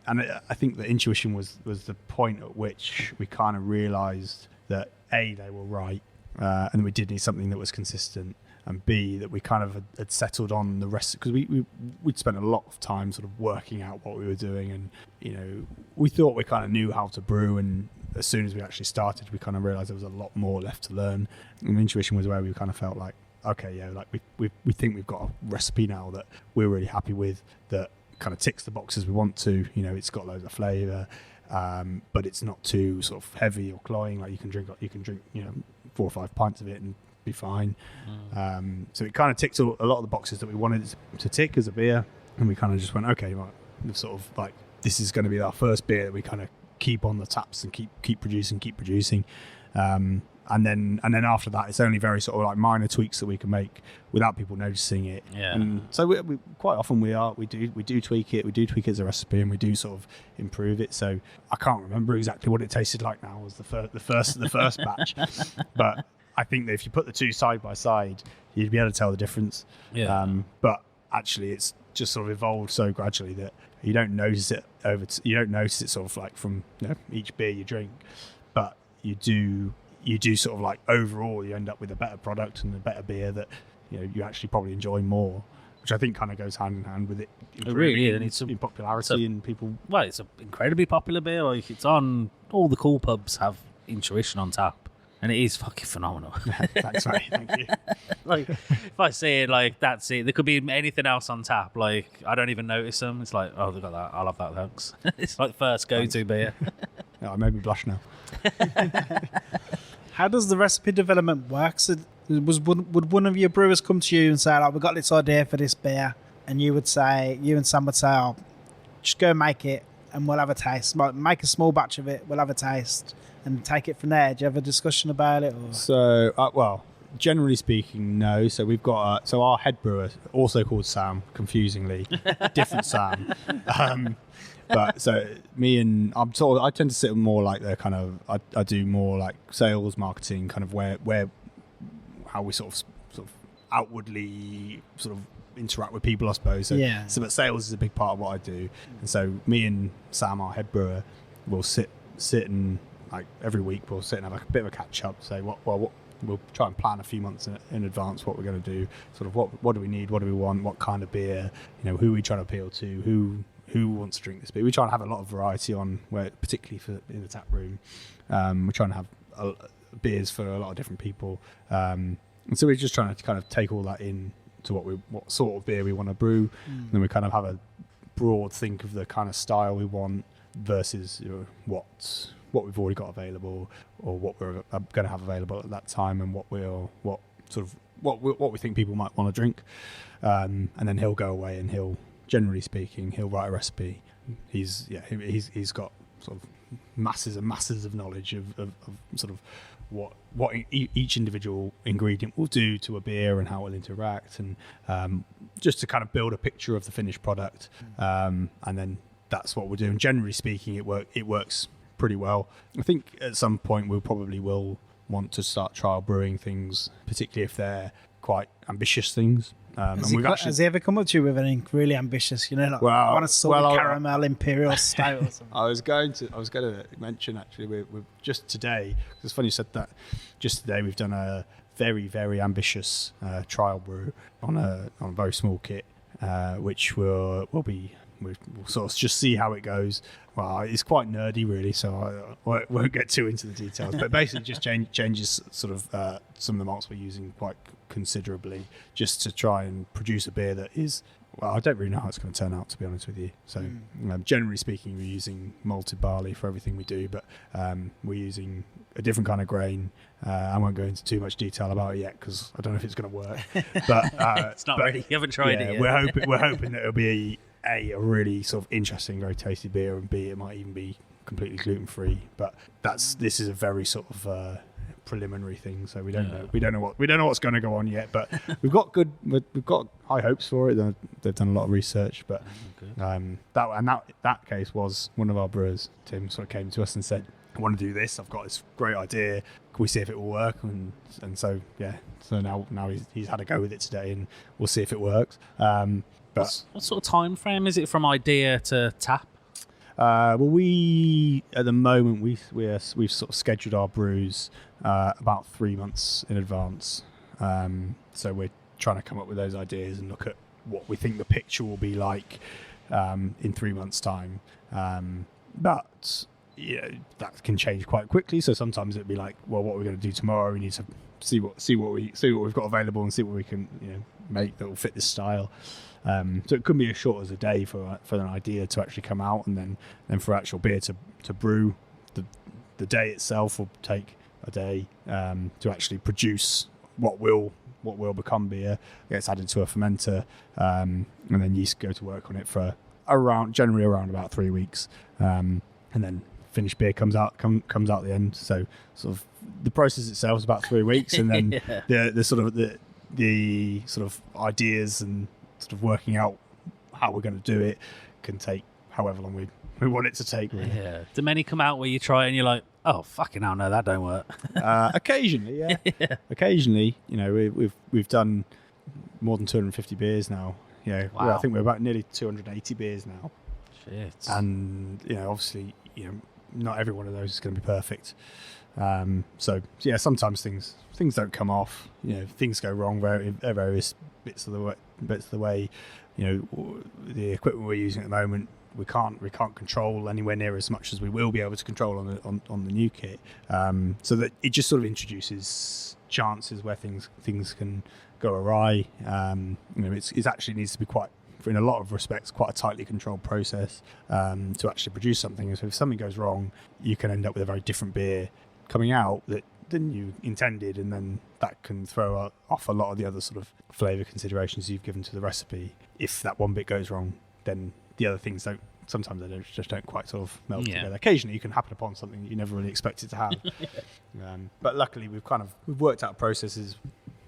I think that Intuition was the point at which we kind of realised that A, they were right, and we did need something that was consistent, and B, that we kind of had settled on the rest, because we'd spent a lot of time sort of working out what we were doing, and we thought we kind of knew how to brew, and as soon as we actually started, we kind of realised there was a lot more left to learn. And Intuition was where we kind of felt like, okay, yeah, like we think we've got a recipe now that we're really happy with, that kind of ticks the boxes we want to. It's got loads of flavour, but it's not too sort of heavy or cloying. Like you can drink 4 or 5 pints of it and be fine. So it kind of ticks a lot of the boxes that we wanted to tick as a beer, and we kind of just went, okay, right, sort of like this is going to be our first beer that we kind of keep on the taps and keep producing. And then after that, it's only very sort of like minor tweaks that we can make without people noticing it. Yeah. And so we quite often we do tweak it. We do tweak it as a recipe, and we do sort of improve it. So I can't remember exactly what it tasted like now as the first batch, but I think that if you put the two side by side, you'd be able to tell the difference. Yeah. But actually, it's just sort of evolved so gradually that you don't notice it you don't notice it sort of like from each beer you drink, but you do sort of like overall you end up with a better product and a better beer that you actually probably enjoy more, which I think kind of goes hand in hand with it. It really is, and it's in popularity and people. Well, it's an incredibly popular beer. Like it's on all the cool pubs have Intuition on tap, and it is fucking phenomenal. Thanks, mate. Thank you. Like if I say it, like that's it. There could be anything else on tap. Like I don't even notice them. It's like, oh, they've got that. I'll have that. Thanks. It's like the first go-to beer. I made me blush now. How does the recipe development work? So Would one of your brewers come to you and say, like, we've got this idea for this beer, and you and Sam would say, oh, just go make it and we'll have a taste. Make a small batch of it, we'll have a taste and take it from there. Do you have a discussion about it? Or? So, generally speaking, no. So we've got our head brewer, also called Sam, confusingly, different Sam. But so me and I tend to sit more like the kind of I do more like sales, marketing, kind of how we sort of outwardly sort of interact with people, I suppose. So but sales is a big part of what I do, and so me and Sam, our head brewer, will sit and like every week we'll sit and have a bit of a catch up. Say what we'll try and plan a few months in advance what we're going to do. Sort of what do we need, what do we want, what kind of beer, who are we trying to appeal to, who wants to drink this beer. We try and have a lot of variety on where, particularly in the tap room. We're trying to have beers for a lot of different people, and so we're just trying to kind of take all that in to what sort of beer we want to brew, and then we kind of have a broad think of the kind of style we want versus what we've already got available or what we're going to have available at that time, and what we think people might want to drink, and then he'll go away and generally speaking, he'll write a recipe. He's got sort of masses and masses of knowledge of sort of what each individual ingredient will do to a beer and how it will interact, and just to kind of build a picture of the finished product, and then that's what we're doing. Generally speaking, it works pretty well. I think at some point we probably will want to start trial brewing things, particularly if they're quite ambitious things. Has he ever come up to you with anything really ambitious? I want a sort of caramel imperial stout or something. I was going to mention actually, we've just today. It's funny you said that. Just today, we've done a very, very ambitious trial brew on a very small kit, which we'll sort of just see how it goes. Well, it's quite nerdy, really, so I won't get too into the details. But basically, just changes sort of some of the malts we're using quite considerably, just to try and produce a beer that is. Well, I don't really know how it's going to turn out, to be honest with you. So, generally speaking, we're using malted barley for everything we do, but we're using a different kind of grain. I won't go into too much detail about it yet because I don't know if it's going to work. But it's not ready. You haven't tried it yet. We're hoping that it'll be a really sort of interesting, very tasty beer, and B, it might even be completely gluten free. But this is a very sort of preliminary thing, so we don't know what's going to go on yet. But we've got high hopes for it. They've done a lot of research, but that case was one of our brewers, Tim, sort of came to us and said, I want to do this. I've got this great idea. Can we see if it will work? And so now he's had a go with it today, and we'll see if it works. But what sort of time frame is it from idea to tap? We at the moment we've sort of scheduled our brews about 3 months in advance. So we're trying to come up with those ideas and look at what we think the picture will be like in 3 months' time. But that can change quite quickly. So sometimes it'd be like, well, what we're going to do tomorrow, we need to see what we've got available and see what we can make that will fit this style. So it could be as short as a day for an idea to actually come out, and then for actual beer to brew. The day itself will take a day to actually produce what will become beer. It gets added to a fermenter, and then yeast go to work on it for generally around about 3 weeks, and then finished beer comes out at the end. So sort of the process itself is about 3 weeks, and then the sort of ideas and sort of working out how we're going to do it can take however long we want it to take, really. Yeah. Do many come out where you try and you're like, oh fucking hell, no, that don't work? Occasionally, yeah. Occasionally, we've done more than 250 beers now. Wow. I think we're about nearly 280 beers now. Shit. And obviously, not every one of those is going to be perfect. So yeah, sometimes things don't come off. Things go wrong various bits of the way. The equipment we're using at the moment, we can't control anywhere near as much as we will be able to control on the new kit. So that it just sort of introduces chances where things can go awry. It actually needs to be quite, in a lot of respects, quite a tightly controlled process to actually produce something. So if something goes wrong, you can end up with a very different beer coming out that than you intended, and then that can throw off a lot of the other sort of flavour considerations you've given to the recipe. If that one bit goes wrong, then the other things don't. Sometimes they don't quite sort of meld together. Occasionally, you can happen upon something that you never really expected to have. But luckily, we've worked out processes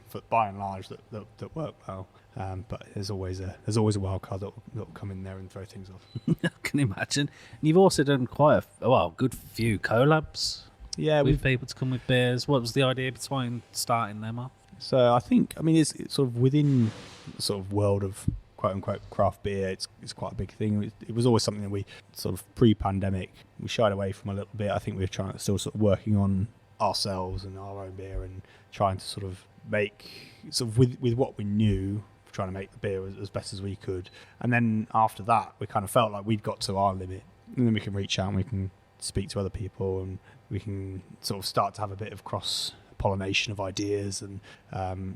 for, by and large, that work well. But there's always a wild card that'll come in there and throw things off. I can imagine. And you've also done quite a good few collabs. Yeah, with people to come with beers. What was the idea behind starting them off? So I think, it's sort of within the sort of world of quote unquote craft beer, it's quite a big thing. It was always something that we sort of pre-pandemic we shied away from a little bit. I think we were still sort of working on ourselves and our own beer and trying to sort of make sort of with what we knew, trying to make the beer as best as we could. And then after that, we kind of felt like we'd got to our limit, and then we can reach out and we can speak to other people, and we can sort of start to have a bit of cross pollination of ideas, and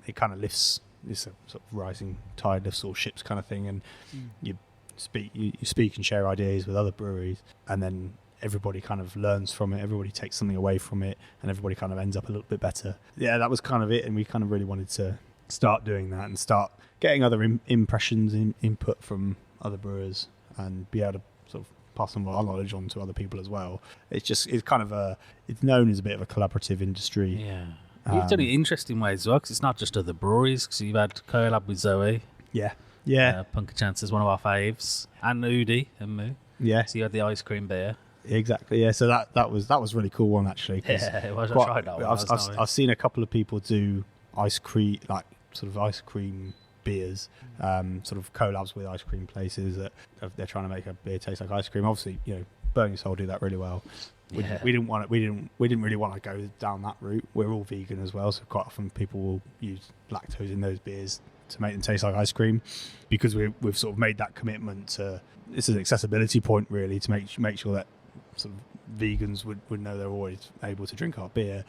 it kind of lifts. It's a sort of rising tide lifts all ships kind of thing, and you speak and share ideas with other breweries, and then everybody kind of learns from it, everybody takes something away from it, and everybody kind of ends up a little bit better. Yeah, that was kind of it, and we kind of really wanted to start doing that and start getting other impressions, input from other brewers, and be able to sort of pass on our knowledge on to other people as well. It's known as a bit of a collaborative industry. Yeah. You've done it in interesting ways as well, because it's not just other breweries, because you've had collab with Zoe. Yeah. Punker Chance is one of our faves. And Udi and Moo. Yeah. So you had the ice cream beer. Exactly, yeah. So that was a really cool one, actually. Yeah, it was. I tried that one. I've seen a couple of people do ice cream, like sort of ice cream beers, sort of collabs with ice cream places that they're trying to make a beer taste like ice cream. Obviously, Burning Soul do that really well. We didn't really want to go down that route. We're all vegan as well, so quite often people will use lactose in those beers to make them taste like ice cream, because we've sort of made that commitment to. This is an accessibility point really, to make sure that sort of vegans would know they're always able to drink our beer.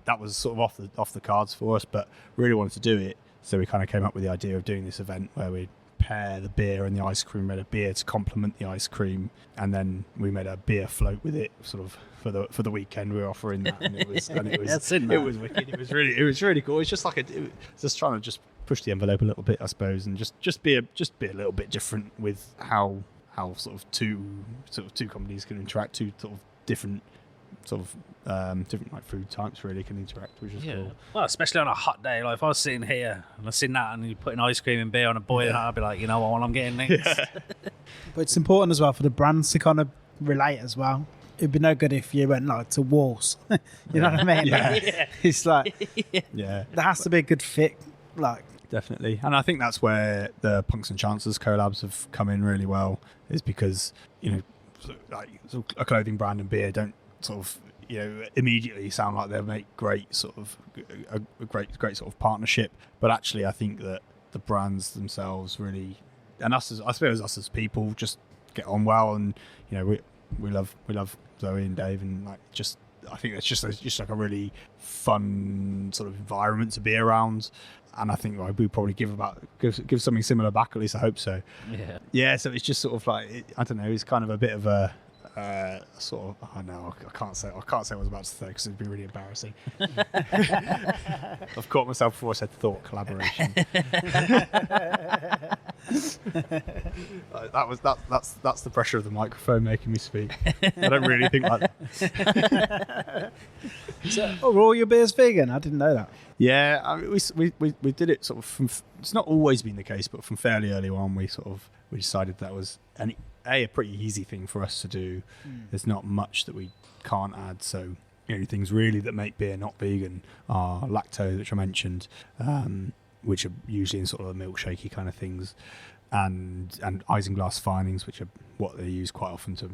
That was sort of off the cards for us, but really wanted to do it, so we kind of came up with the idea of doing this event where we'd pair the beer and the ice cream, made a beer to complement the ice cream, and then we made a beer float with it sort of for the weekend. We were offering that, and it was wicked. It was really cool. It's just like just trying to just push the envelope a little bit, I suppose, and just be a little bit different with how sort of two companies can interact, two sort of different like food types really can interact, which is cool. Well, especially on a hot day, like if I was sitting here and I seen that and you putting ice cream and beer on a boiler, I'd be like, you know what I'm getting next. But it's important as well for the brands to kind of relate as well. It'd be no good if you went like to Wars. You know what I mean? Yeah. It's like there has to be a good fit, like. Definitely. And I think that's where the Punks and Chancers collabs have come in really well, is because a clothing brand and beer don't sort of immediately sound like they'll make great sort of a great sort of partnership, but actually I think that the brands themselves really, and us as people, just get on well, and we love Zoe and Dave, and I think it's just like a really fun sort of environment to be around, and I think we probably give something similar back, at least I hope so. Yeah. So it's just sort of like, I don't know, it's kind of a bit of a sort of, I can't say what I was about to say because it'd be really embarrassing. I've caught myself before I said thought collaboration. That's the pressure of the microphone making me speak. I don't really think like that. So, were all your beers vegan? I didn't know that. Yeah, I mean, we did it sort of from. It's not always been the case, but from fairly early on, we decided that was a pretty easy thing for us to do. There's not much that we can't add, so the only things really that make beer not vegan are lactose, which I mentioned, which are usually in sort of a milkshakey kind of things, and isinglass finings, which are what they use quite often to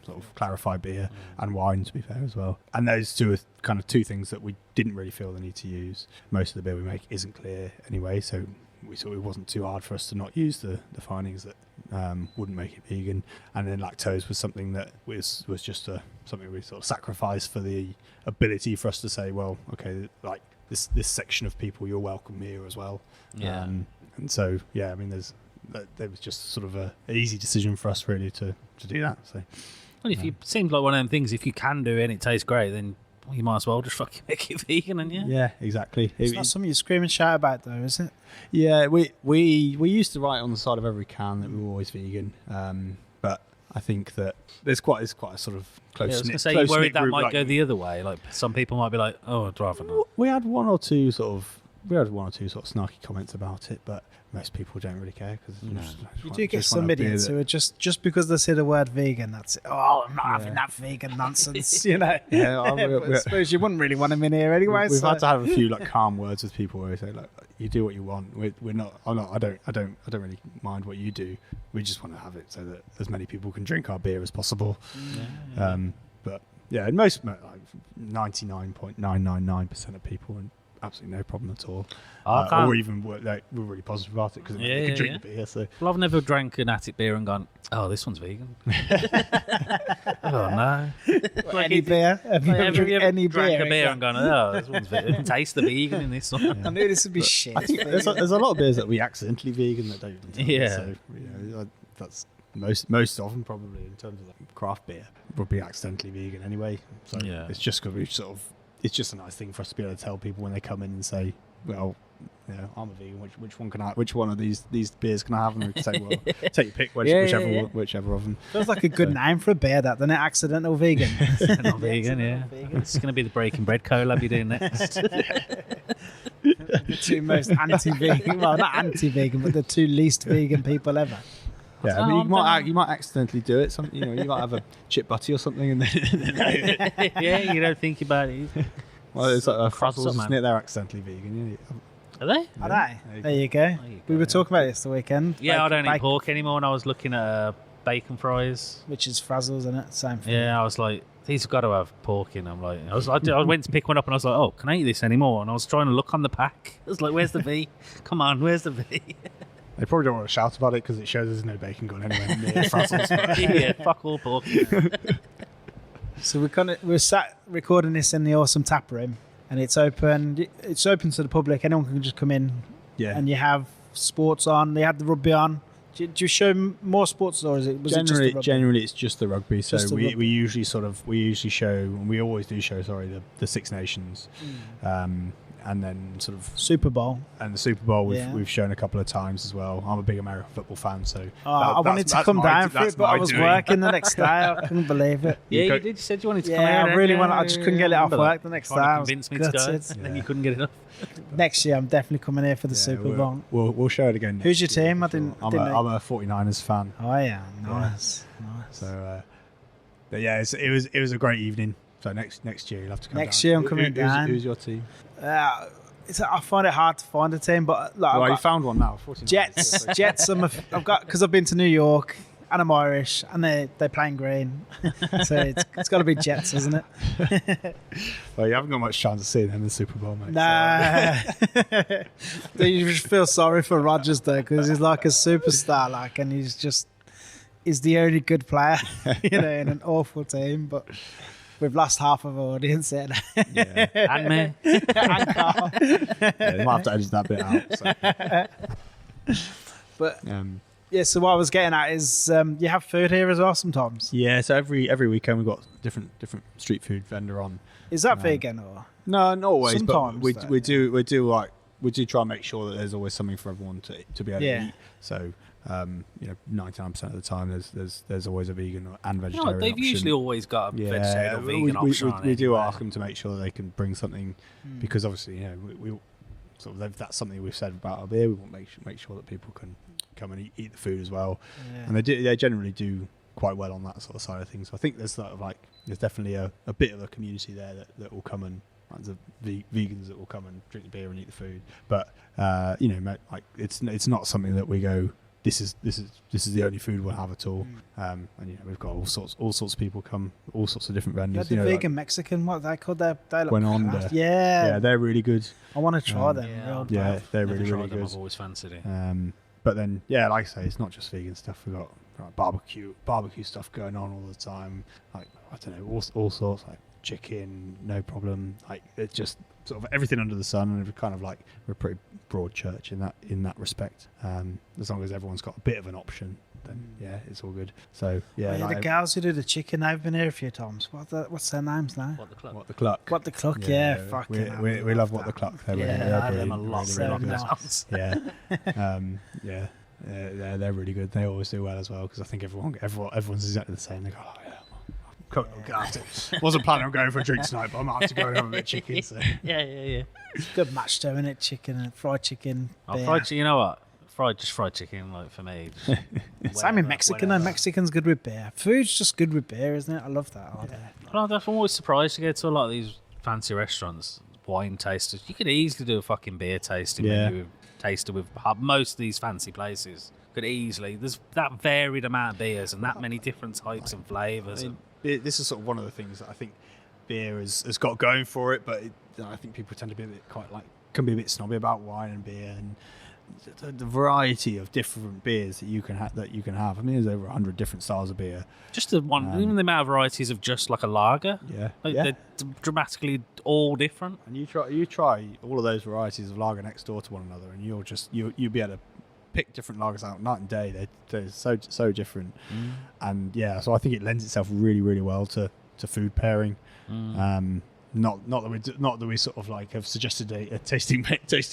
sort of clarify beer, and wine, to be fair, as well. And those two are kind of two things that we didn't really feel the need to use. Most of the beer we make isn't clear anyway, so we thought it wasn't too hard for us to not use the finings that wouldn't make it vegan. And then lactose was something that was just something we sort of sacrificed for the ability for us to say, well, okay, like this section of people, you're welcome here as well. Yeah. And so, yeah, I mean, there was just sort of an easy decision for us really to do that. So, well, if you seems like one of them things, if you can do it and it tastes great, then well, you might as well just fucking make it vegan, and Yeah, exactly. It's not something you scream and shout about, though, is it? Yeah, we used to write on the side of every can that we were always vegan, but I think that it's quite a sort of close. I was going to say, you worried that might go the other way. Like some people might be like, "Oh, I'd rather not." We had one or two sort of snarky comments about it, but most people don't really care because you do get some idiots who are just because they say the word vegan, that's it. Oh, I'm not having that vegan nonsense, you know. Yeah, I suppose you wouldn't really want them in here anyway. We've had to have a few like calm words with people where we say like, "You do what you want. We're not. I'm not. I don't really mind what you do. We just want to have it so that as many people can drink our beer as possible." But yeah, in most like 99.999% of people. Absolutely no problem at all. Or even we're really positive about it because they can drink the beer. So. Well, I've never drank an attic beer and gone, "Oh, this one's vegan." Oh no! Like any beer? Have you ever drank any drank a beer and gone, "Oh, this one's vegan"? Taste the vegan in this one. Yeah. I knew this would be shit. I think there's a lot of beers that we accidentally vegan that don't even tell Yeah. us. So that's most of them probably in terms of like craft beer would be accidentally vegan anyway. So it's just because we've sort of. It's just a nice thing for us to be able to tell people when they come in and say, "Well, I'm a vegan. Which one of these beers can I have?" And we can say, "Well, take your pick, whichever of them." Feels like a good name for a beer, that, doesn't it? Accidental vegan. Not vegan, yeah. It's going to be the Breaking Bread collab you're doing next. The two most anti-vegan, well, not anti-vegan, but the two least vegan people ever. Yeah, I mean, you might accidentally do it. You might have a chip butty or something, and then yeah, you don't think about it. Well, it's like Frazzles, isn't it? They're accidentally vegan. Are they? Are they? There you go. We were talking about this the weekend. Yeah, I don't eat pork anymore, and I was looking at bacon fries, which is Frazzles, isn't it? Same thing. Yeah, I was like, these have got to have pork in. I went to pick one up, and I was like, "Oh, can I eat this anymore?" And I was trying to look on the pack. I was like, "Where's the V? Come on, where's the V?" They probably don't want to shout about it because it shows there's no bacon gone anywhere near Frazzles. Yeah, fuck all pork. So we're sat recording this in the awesome tap room, and it's open. It's open to the public. Anyone can just come in. Yeah. And you have sports on. They had the rugby on. Do you show more sports, or was it just the rugby? Generally, it's just the rugby. So rugby. we usually show, and we always do show. Sorry, the Six Nations. And then sort of Super Bowl. And the Super Bowl we've shown a couple of times as well. I'm a big American football fan, so I wanted to come down for it, but I was working the next day. I couldn't believe it. Yeah, you did. You said you wanted to come out. I really wanted. I just couldn't get it off work the next day. To convince me to go, and then you couldn't get it off. Next year, I'm definitely coming here for the Super Bowl. We'll show it again. Who's your team? I'm a 49ers fan. Oh yeah, nice. So, but yeah, it was a great evening. So next year you'll have to come next down. Year I'm coming down. Who's your team? I find it hard to find a team, but you found one now. Jets. I've got because I've been to New York and I'm Irish, and they're playing green, so it's got to be Jets, isn't it? Well, you haven't got much chance of seeing them in the Super Bowl, mate. Nah. So. You just feel sorry for Rodgers though, because he's like a superstar, and he's the only good player, in an awful team, but. We've lost half of our audience there. Yeah. And me. And Carl. Yeah, they might have to edit that bit out. So. But so what I was getting at is you have food here as well sometimes. Yeah, so every weekend we've got different street food vendor on. Is that vegan or? No, not always. Sometimes but we do try and make sure that there's always something for everyone to be able to eat. So 99% of the time there's always a vegan and vegetarian they've option. usually always got a vegetarian or vegan option. We do ask them to make sure that they can bring something because obviously we sort of if that's something we've said about our beer, we want to make sure that people can come and eat the food as well. And they generally do quite well on that sort of side of things. So I think there's there's definitely a bit of a community there that will come and the vegans that will come and drink the beer and eat the food. But it's not something that we go. This is the only food we'll have at all. And we've got all sorts of people come, all sorts of different vendors. The vegan Mexican, what are they called? They look went on there. Yeah, they're really good. I want to try them. They're really good. I've always fancied it. But then like I say, it's not just vegan stuff. We've got barbecue stuff going on all the time. Like I don't know, all sorts, like chicken, no problem. Like it's just sort of everything under the sun, and we're a pretty broad church in that respect. As long as everyone's got a bit of an option, then it's all good. So yeah, the girls who do the chicken, they've been here a few times. What's their names now? What the cluck? What the Cluck. Fucking we love What the Cluck. They're I had them a lot. They're really good. They always do well as well, because I think everyone's exactly the same. They go, wasn't planning on going for a drink tonight, but I might have to go and have a bit of chicken. So. Yeah. It's a good match though, isn't it? Chicken and fried chicken. Fried chicken, you know what? Fried chicken, like for me. Same in Mexican, though. Mexican's good with beer. Food's just good with beer, isn't it? I love that. Well, I'm always surprised to go to a lot of these fancy restaurants, wine tasters. You could easily do a fucking beer tasting menu taster with most of these fancy places. Could easily. There's that varied amount of beers and that many different types and flavours. This is sort of one of the things that I think beer has got going for it, but I think people tend to be can be a bit snobby about wine and beer, and the variety of different beers that you can have. I mean, there's over 100 different styles of beer. Just even the amount of varieties of just like a lager. They're dramatically all different. And you try all of those varieties of lager next door to one another, and you'll be able to pick different lagers out night and day. They're so different, and so I think it lends itself really, really well to food pairing. Not that we sort of like have suggested a tasting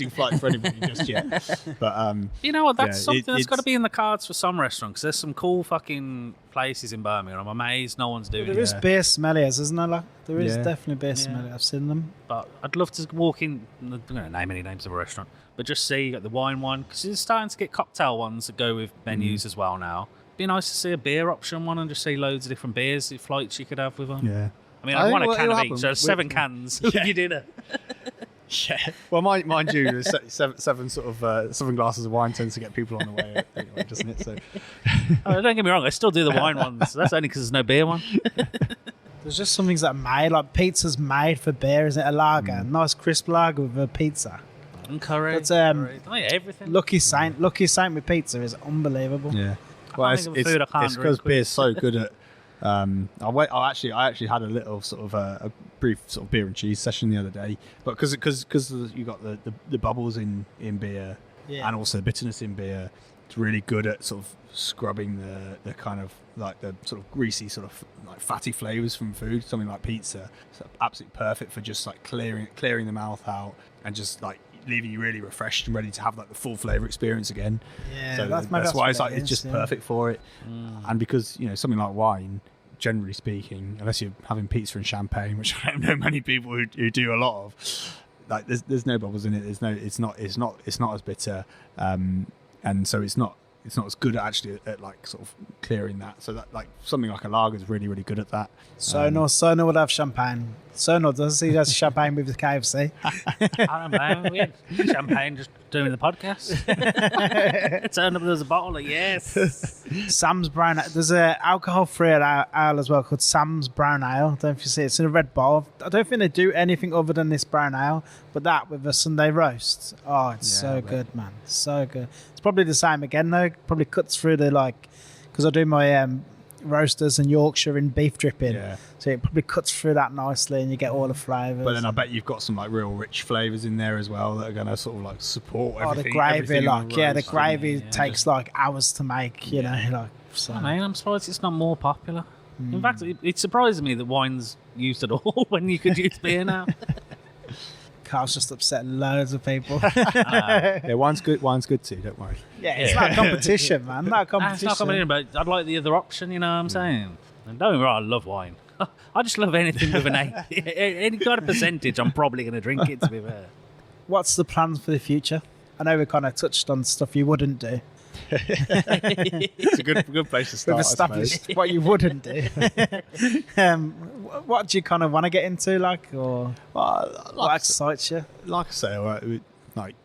flight for anybody just yet, but you know what? That's something that's got to be in the cards for some restaurants. There's some cool fucking places in Birmingham. I'm amazed no one's doing it. There is beer sommeliers, isn't there? There is definitely beer sommeliers. I've seen them. But I'd love to walk in. I'm not going to name any names of a restaurant, but just see the wine one, because it's starting to get cocktail ones that go with menus as well now. Be nice to see a beer option one and just see loads of different beers, flights you could have with them. Yeah. I mean, I want a can of each, so 7 cans with your dinner. Well, mind you, seven glasses of wine tends to get people on the way, anyway, doesn't it? So, don't get me wrong, I still do the wine ones. That's only because there's no beer one. There's just some things that are made, like pizza's made for beer, isn't it? A lager, a nice crisp lager with a pizza. And curry. That's everything. Lucky Saint with pizza is unbelievable. Yeah. Well, it's because beer's so good at. I actually had a little sort of a brief sort of beer and cheese session the other day, but because you got the bubbles in beer and also the bitterness in beer, it's really good at sort of scrubbing the kind of like the sort of greasy sort of like fatty flavors from food. Something like pizza, it's absolutely perfect for just like clearing the mouth out and just like leaving you really refreshed and ready to have like the full flavor experience again. So that's why it's just perfect for it. And because something like wine, generally speaking, unless you're having pizza and champagne, which I don't know many people who do a lot of, like there's no bubbles in it. It's not as bitter, and so it's not as good at like sort of clearing that. So that like something like a lager is really, really good at that. Sono would have champagne. Sono does. He has champagne with the KFC. I don't know. We had champagne just doing the podcast. Turned up, there's a bottle of Sam's Brown Ale. There's an alcohol-free ale as well called Sam's Brown Ale. I don't know if you see it. It's in a red bottle. I don't think they do anything other than this brown ale, but that with a Sunday roast. Oh, it's so good, man. So good. It's probably the same again, though. Probably cuts through the, like, because I do my roasters and Yorkshire in beef dripping, so it probably cuts through that nicely and you get all the flavours. But then I bet you've got some like real rich flavours in there as well that are going to sort of like support everything. The gravy, the gravy takes like hours to make, you know. Like, so. I mean, I'm surprised it's not more popular. In fact, it surprises me that wine's used at all when you could use beer now. Carl's just upset loads of people. Yeah, wine's good too, don't worry. Yeah, it's not a competition, man. Not a competition. It's not competition, but I'd like the other option, you know what I'm saying? And don't get me wrong, I love wine. I just love anything with an A. Any kind of percentage, I'm probably going to drink it, to be fair. What's the plans for the future? I know we kind of touched on stuff you wouldn't do. It's a good place to start. We've established what you wouldn't do. What do you kind of want to get into, what excites you? Like I say, like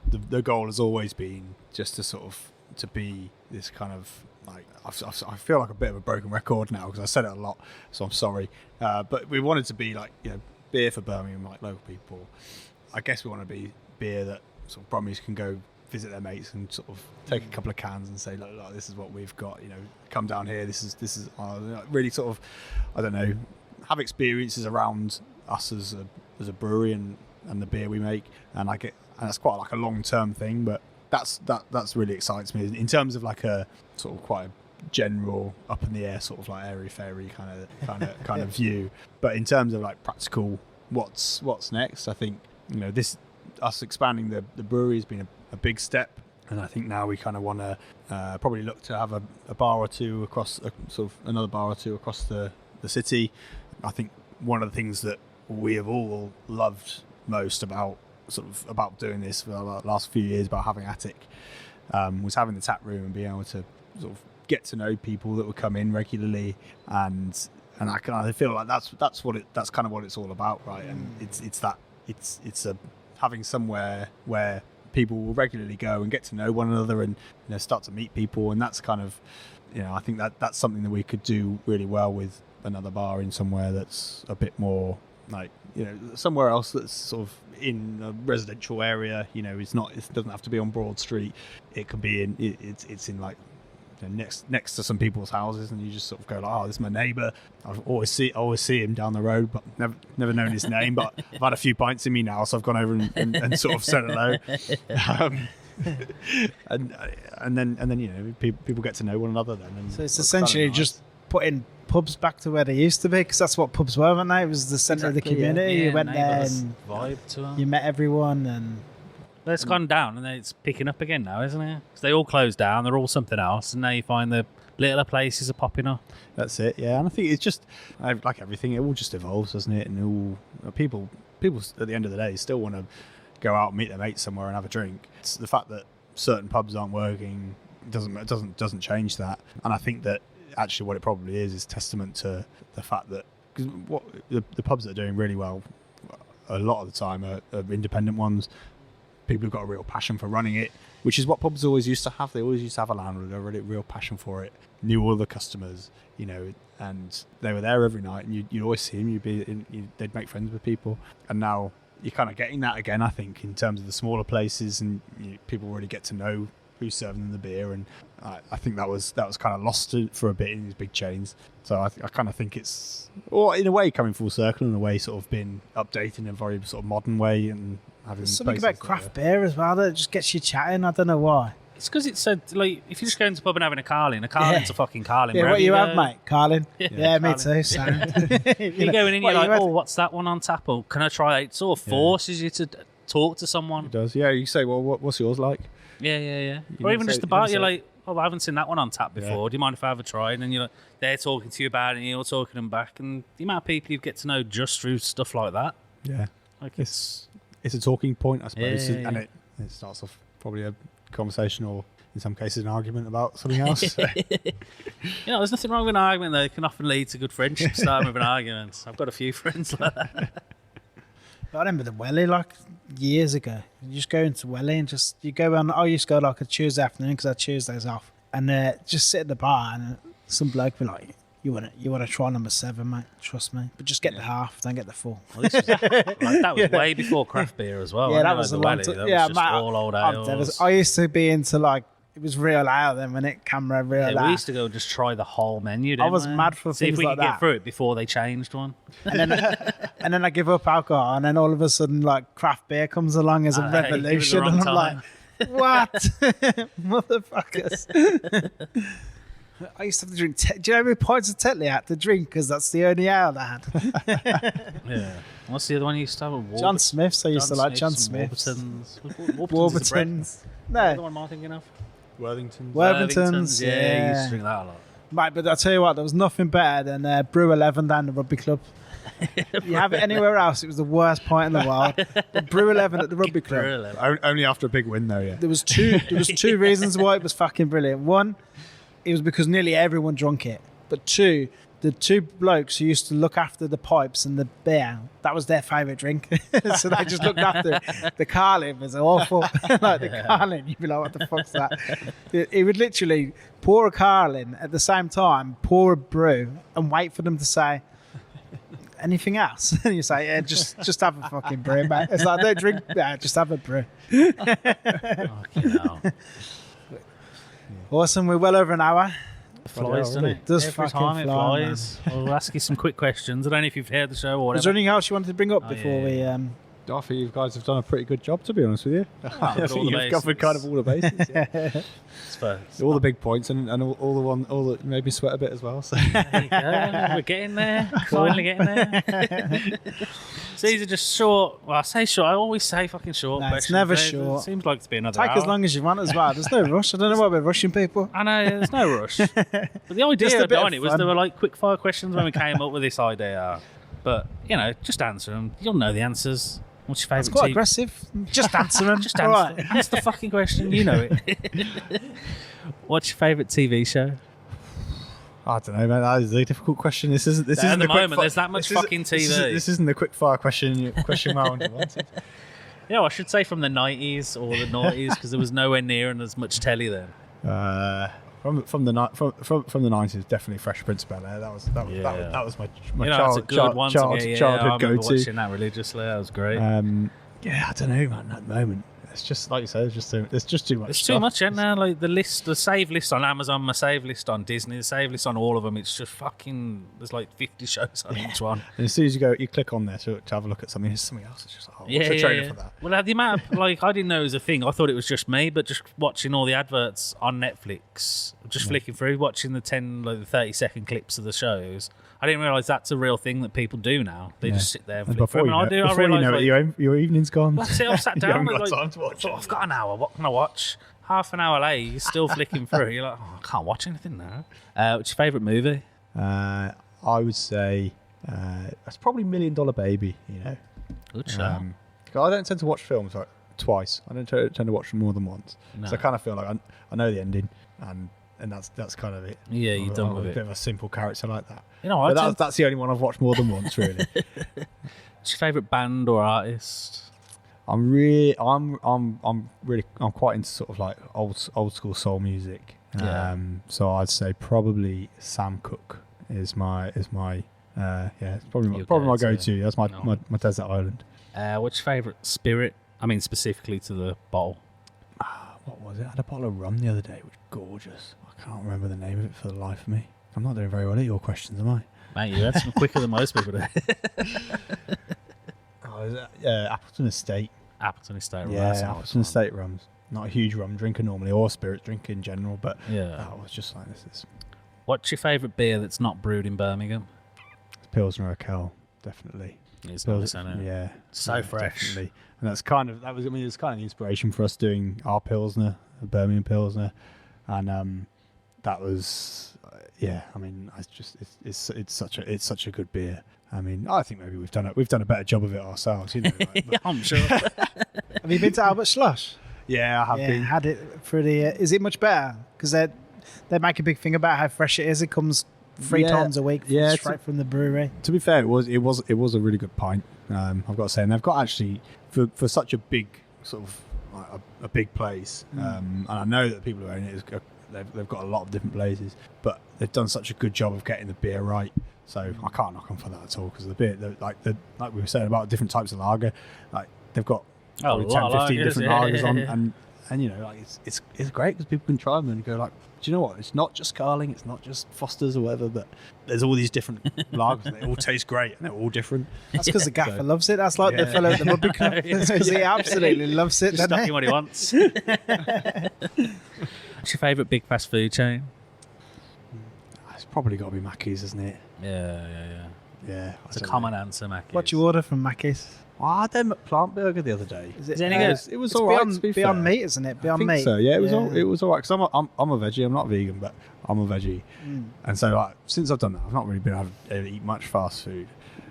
the goal has always been just to sort of to be this kind of like I feel like a bit of a broken record now because I said it a lot, so I'm sorry. But we wanted to be like beer for Birmingham, like local people. I guess we want to be beer that sort of Brummies can go visit their mates and sort of take a couple of cans and say, look, this is what we've got. Come down here. This is really sort of, I don't know, have experiences around us as a brewery and the beer we make. And that's quite like a long term thing, but that's really excites me in terms of like a sort of quite a general up in the air sort of like airy fairy kind of view. But in terms of like practical, what's next? I think us expanding the brewery has been a big step, and I think now we kind of want to probably look to have a bar or two across, sort of another bar or two across the city. I think one of the things that we have all loved most about doing this for the last few years, about having Attic, was having the tap room and being able to sort of get to know people that would come in regularly, and I kind of feel like that's kind of what it's all about, right? And it's having somewhere where people will regularly go and get to know one another and start to meet people, and that's kind of I think that's something that we could do really well with another bar in somewhere that's a bit more like somewhere else that's sort of in a residential area. It doesn't have to be on Broad Street. It can be it's in like next to some people's houses, and you just sort of go like, oh, this is my neighbour. I always see him down the road, but never known his name. But I've had a few pints in me now, so I've gone over and sort of said hello. And then people get to know one another then. And so it's essentially just putting pubs back to where they used to be, because that's what pubs were, weren't they? It was the centre of the community. Yeah, you went there and vibe to them. You met everyone, and it's gone down, and then it's picking up again now, isn't it? Because they all closed down, they're all something else, and now you find the littler places are popping up. That's it, yeah. And I think it's just like everything, it all just evolves, doesn't it? And people at the end of the day still want to go out and meet their mates somewhere and have a drink. It's the fact that certain pubs aren't working doesn't change that. And I think that actually what it probably is testament to the fact that, because what the pubs that are doing really well a lot of the time are independent ones. People who've got a real passion for running it, which is what pubs always used to have. They always used to have a landlord who had a real passion for it, knew all the customers, and they were there every night, and you'd always see them. They'd make friends with people, and now you're kind of getting that again. I think in terms of the smaller places, and people really get to know who's serving them the beer, and I think that was kind of lost for a bit in these big chains. So I kind of think it's, or in a way, coming full circle, in a way, sort of been updated in a very sort of modern way, and having something about craft beer as well that just gets you chatting. I don't know why. It's because it's so, like, if you just go into the pub and having a Carlin, a Carlin's a fucking Carlin. Yeah, what you have, mate? Carlin? Yeah, me too. You're going in, you're like, oh, what's that one on tap? Or can I try it? It sort of forces you to talk to someone. It does, yeah. You say, well, what's yours like? Yeah. Or even just the bar, you're like, oh, I haven't seen that one on tap before. Do you mind if I have a try? And then you're like, they're talking to you about it, and you're talking them back. And the amount of people you get to know just through stuff like that. Yeah. Like it's a talking point, I suppose. Yeah. And it starts off probably a conversation, or in some cases an argument about something else. There's nothing wrong with an argument, though. It can often lead to good friendship starting with an argument. I've got a few friends like that. I remember the Welly like years ago. You just go into Welly and you go on. I used to go like a Tuesday afternoon because I had Tuesdays off, and just sit at the bar, and some bloke be like, "You want to try number 7, mate? Trust me, but just get the half, don't get the full." Well, that was way before craft beer as well. Yeah, that was a long time. That was just all old ales. I used to be into like, it was real ale then, when it camera real ale. We used to go just try the whole menu. I was mad for See things if we like could that. get through it before they changed one. And then I give up alcohol, and then all of a sudden, like, craft beer comes along as a revolution, and I'm like, what, motherfuckers? I used to have to drink. Do you know how many pints of Tetley I had to drink? Because that's the only ale I had. Yeah. What's the other one you used to have? John Smith's. I used to like John Smith's. Warburton's. No. The one am I thinking of? Worthington's. Yeah, you used to drink that a lot. Mate, but I'll tell you what, there was nothing better than Brew 11 down the rugby club. You have it anywhere else, it was the worst pint in the world. But Brew 11 at the rugby club. Only after a big win, though, yeah. There was two reasons why it was fucking brilliant. One, it was because nearly everyone drank it. But two, the two blokes who used to look after the pipes and the beer, that was their favourite drink. So they just looked after it. The Carlin was awful. Like the Carlin, you'd be like, what the fuck's that? He would literally pour a Carlin at the same time, pour a brew, and wait for them to say, anything else? And you say, yeah, just have a fucking brew, mate. It's like, don't drink, just have a brew. Fucking hell. Awesome, we're well over an hour. It flies, doesn't it? It does Every fucking time it fly, flies. We'll ask you some quick questions. I don't know if you've heard the show or whatever. Is there anything else you wanted to bring up before we... I think you guys have done a pretty good job, to be honest with you. I all think the you've covered kind of all the bases. Yeah. It's fair. All the big points and all that made me sweat a bit as well. So. There you go. We're getting there. Finally getting there. So these are just short. Well, I say short. I always say fucking short. No, it's never short. It seems like it's been another Take hour. as long as you want as well. There's no rush. I don't know why we're rushing people. I know, there's no rush. But the idea behind it was there were like quick fire questions when we came up with this idea. But, just answer them. You'll know the answers. What's your favourite It's quite aggressive. Just answer them. Just answer, answer the fucking question. You know it. What's your favourite TV show? I don't know, man. That is a difficult question. This isn't. This isn't at the moment. There's that much fucking TV. This isn't the quick fire question round you wanted. Yeah, I should say from the 90s or the noughties because there was nowhere near and as much telly then. From the 90s, definitely Fresh Prince of Bel-Air. That was my that's a good one. childhood I remember go-to. watching that religiously. That was great. I don't know, man. At the moment, it's just like you said. It's just too much. It's stuff. too much, isn't there? Like the save list on Amazon, my save list on Disney, the save list on all of them. It's just fucking. There's like 50 shows on each one. And as soon as you click on there to have a look at something, there's something else. It's just like, what's the trailer for that? Well, the amount of I didn't know it was a thing. I thought it was just me, but just watching all the adverts on Netflix, just flicking through, watching the 30-second clips of the shows. I didn't realise that's a real thing that people do now. They just sit there and flick through. I realise your evening's gone. That's it. I've sat down. You haven't got time to watch it. I've got an hour. What can I watch? Half an hour later, you're still flicking through. You're like, I can't watch anything now. What's your favourite movie? I would say that's probably $1 Million Baby. Good show. I don't tend to watch films like twice. I don't tend to watch them more than once. No. So I kind of feel like I know the ending, and that's kind of it. Yeah, you're done with a it. bit of a simple character like that. But that's the only one I've watched more than once, really. What's your favourite band or artist? I'm quite into sort of like old school soul music. Yeah. So I'd say probably Sam Cooke is my it's probably my go-to. That's my desert island. What's your favourite spirit? I mean, specifically to the bottle. What was it? I had a bottle of rum the other day, which was gorgeous. I can't remember the name of it for the life of me. I'm not doing very well at your questions, am I? Mate, you had some quicker than most people do. Appleton Estate. Appleton Estate. Yeah, Appleton Estate rums. Not a huge rum drinker normally, or spirits drinker in general, but that was just like this. What's your favourite beer that's not brewed in Birmingham? It's Pilsner Urquell, definitely. It's nice, isn't it? Yeah, so fresh. Definitely. And it's kind of the inspiration for us doing our Pilsner, the Birmingham Pilsner, and that was it's such a good beer. I mean, I think maybe we've done a better job of it ourselves. Yeah, I'm sure. Have you been to Albert Schloss? Yeah, I have been. Had it for the. Is it much better? Because they make a big thing about how fresh it is. It comes 3 times a week, straight from the brewery. To be fair, it was a really good pint. I've got to say, and they've got actually for such a big sort of a big place, and I know that the people who own it they've got a lot of different places, but they've done such a good job of getting the beer right. So I can't knock them for that at all, because the beer, like we were saying about different types of lager, like they've got probably 10, 15 different lagers on, and like it's great because people can try them and go like, do you know what? It's not just Carling, it's not just Foster's or whatever, but there's all these different lagers. And they all taste great and they're all different. That's because the gaffer loves it. That's like the fellow at the Mudby Club. It's because he absolutely loves it. Just stuck in what he wants. What's your favourite big fast food chain? It's probably got to be Mackey's, isn't it? Yeah. It's a common answer, Mackey's. What you order from Mackey's? I had them at Plant Burger the other day. Is it any good? It was all right. Beyond meat, isn't it? Beyond meat. So yeah, it was all right. Because I'm a veggie. I'm not vegan, but I'm a veggie. And so since I've done that, I've not really been able to eat much fast food.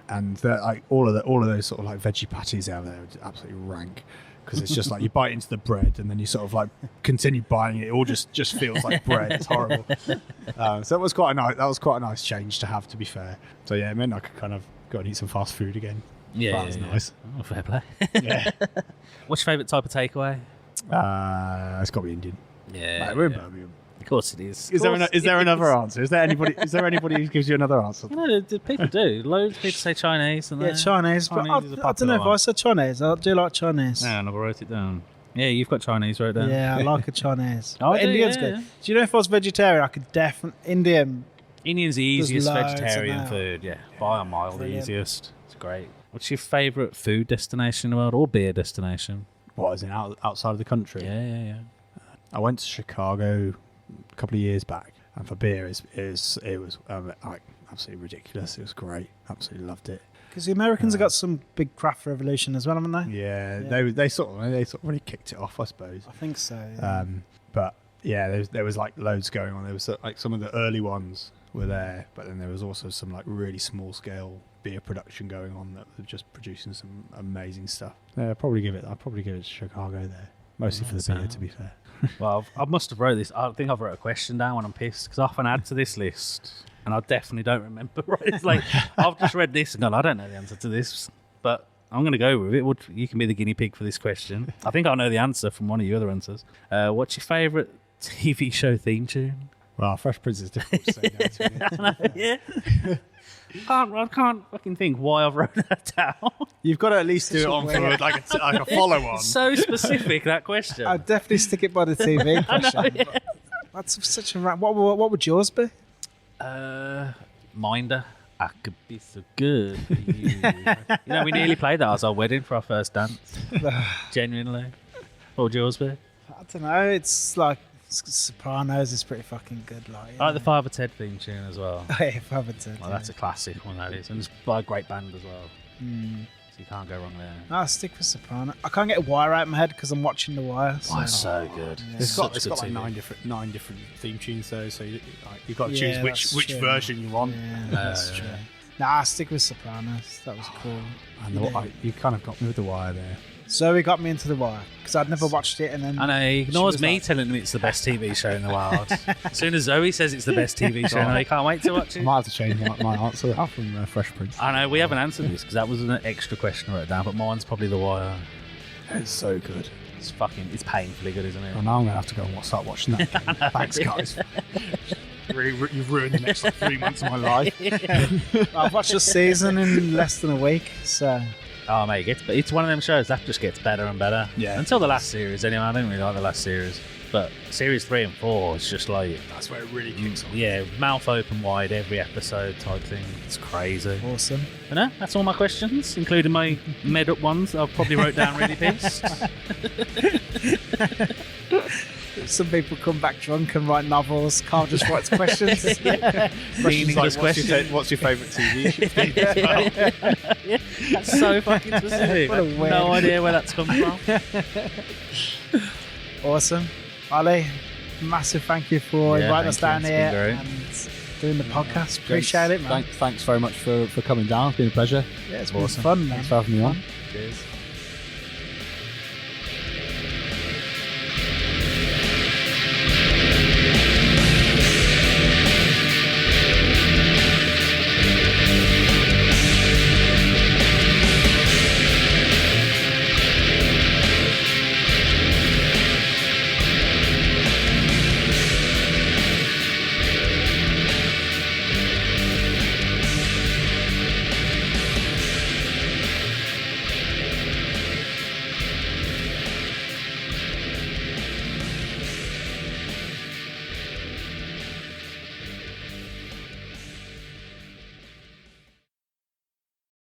And like all of those sort of like veggie patties out there are absolutely rank. Because it's just like you bite into the bread and then you sort of like continue biting it. It all just feels like bread. It's horrible. So it was quite a nice change to have, to be fair. So yeah, it meant I could kind of go and eat some fast food again. Yeah, that was nice. Oh, fair play. Yeah. What's your favourite type of takeaway? It's got to be Indian. Yeah, we're in Birmingham. Of course it is. Is there another answer? Is there anybody who gives you another answer? You know, people do. Loads of people say Chinese. And Chinese. But I don't know if I said Chinese. I do like Chinese. No, I never wrote it down. Yeah, you've got Chinese right there. Yeah, I like a Chinese. Indian's good. Do you know if I was vegetarian, I could definitely... Indian's the easiest loads vegetarian food. Yeah, by a mile the easiest. It's great. What's your favourite food destination in the world or beer destination? What, as in outside of the country? Yeah. I went to Chicago a couple of years back, and for beer, it was like absolutely ridiculous. It was great. Absolutely loved it. Because the Americans have got some big craft revolution as well, haven't they? Yeah. They sort of really kicked it off, I suppose. I think so. Yeah. But yeah, there was like loads going on. There was like some of the early ones were there, but then there was also some like really small scale beer production going on that were just producing some amazing stuff. Yeah, I'd probably give it to Chicago there, mostly for the beer, to be fair. Well, I must have wrote this. I think I've wrote a question down when I'm pissed because I often add to this list and I definitely don't remember. Right? It's like I've just read this and gone, I don't know the answer to this, but I'm going to go with it. You can be the guinea pig for this question. I think I know the answer from one of your other answers. What's your favourite TV show theme tune? Well, Fresh Prince is difficult to say no to. Yeah. I can't fucking think why I've wrote that down. You've got to at least do it on for like a follow-on. It's so specific, that question. I'd definitely stick it by the TV question. That's such a... What would yours be? Minder. I could be so good for you. We nearly played that at our wedding for our first dance. Genuinely. What would yours be? I don't know. It's like Sopranos is pretty fucking good. Like, I like the Father Ted theme tune as well. Oh, yeah, Father Ted. Well, that's a classic one, that is. And it's by a great band as well. So you can't go wrong there. No, I'll stick with Soprano. I can't get a Wire out of my head because I'm watching The Wire. So. Wire's so good. Yeah. It's got like nine different theme tunes though, so you've got to choose which version you want. Yeah, that's true. Nah, I'll stick with Sopranos. That was cool. And you kind of got me with The Wire there. Zoe got me into The Wire because I'd never watched it, and then I know he ignores me telling him it's the best TV show in the world. As soon as Zoe says it's the best TV show, I can't wait to watch it. I might have to change my answer out from Fresh Prince. I know we haven't answered this because that was an extra question I wrote down, but mine's probably The Wire. It's so good. It's painfully good, isn't it? Well, now I'm gonna have to go and start watching that again. Thanks, guys. You've ruined the next 3 months of my life. I've watched a season in less than a week, so. Oh mate, it's one of them shows that just gets better and better. Yeah. Until the last series, anyway. I didn't really like the last series, but series 3 and 4 is just like that's where it really kicks on. Yeah, mouth open wide every episode type thing. It's crazy. Awesome. But no, that's all my questions, including my made up ones. I probably wrote down really pissed. Some people come back drunk and write novels. Carl just writes questions. Meaningless questions. What's your favourite TV show? Yeah, that's so fucking specific. What a weird. No idea where that's come from. Awesome. Oli, massive thank you for inviting us down here and doing the podcast. Appreciate it, man. Thanks very much for coming down. It's been a pleasure. Yeah, it's been fun, man. Thanks for having me on. Cheers.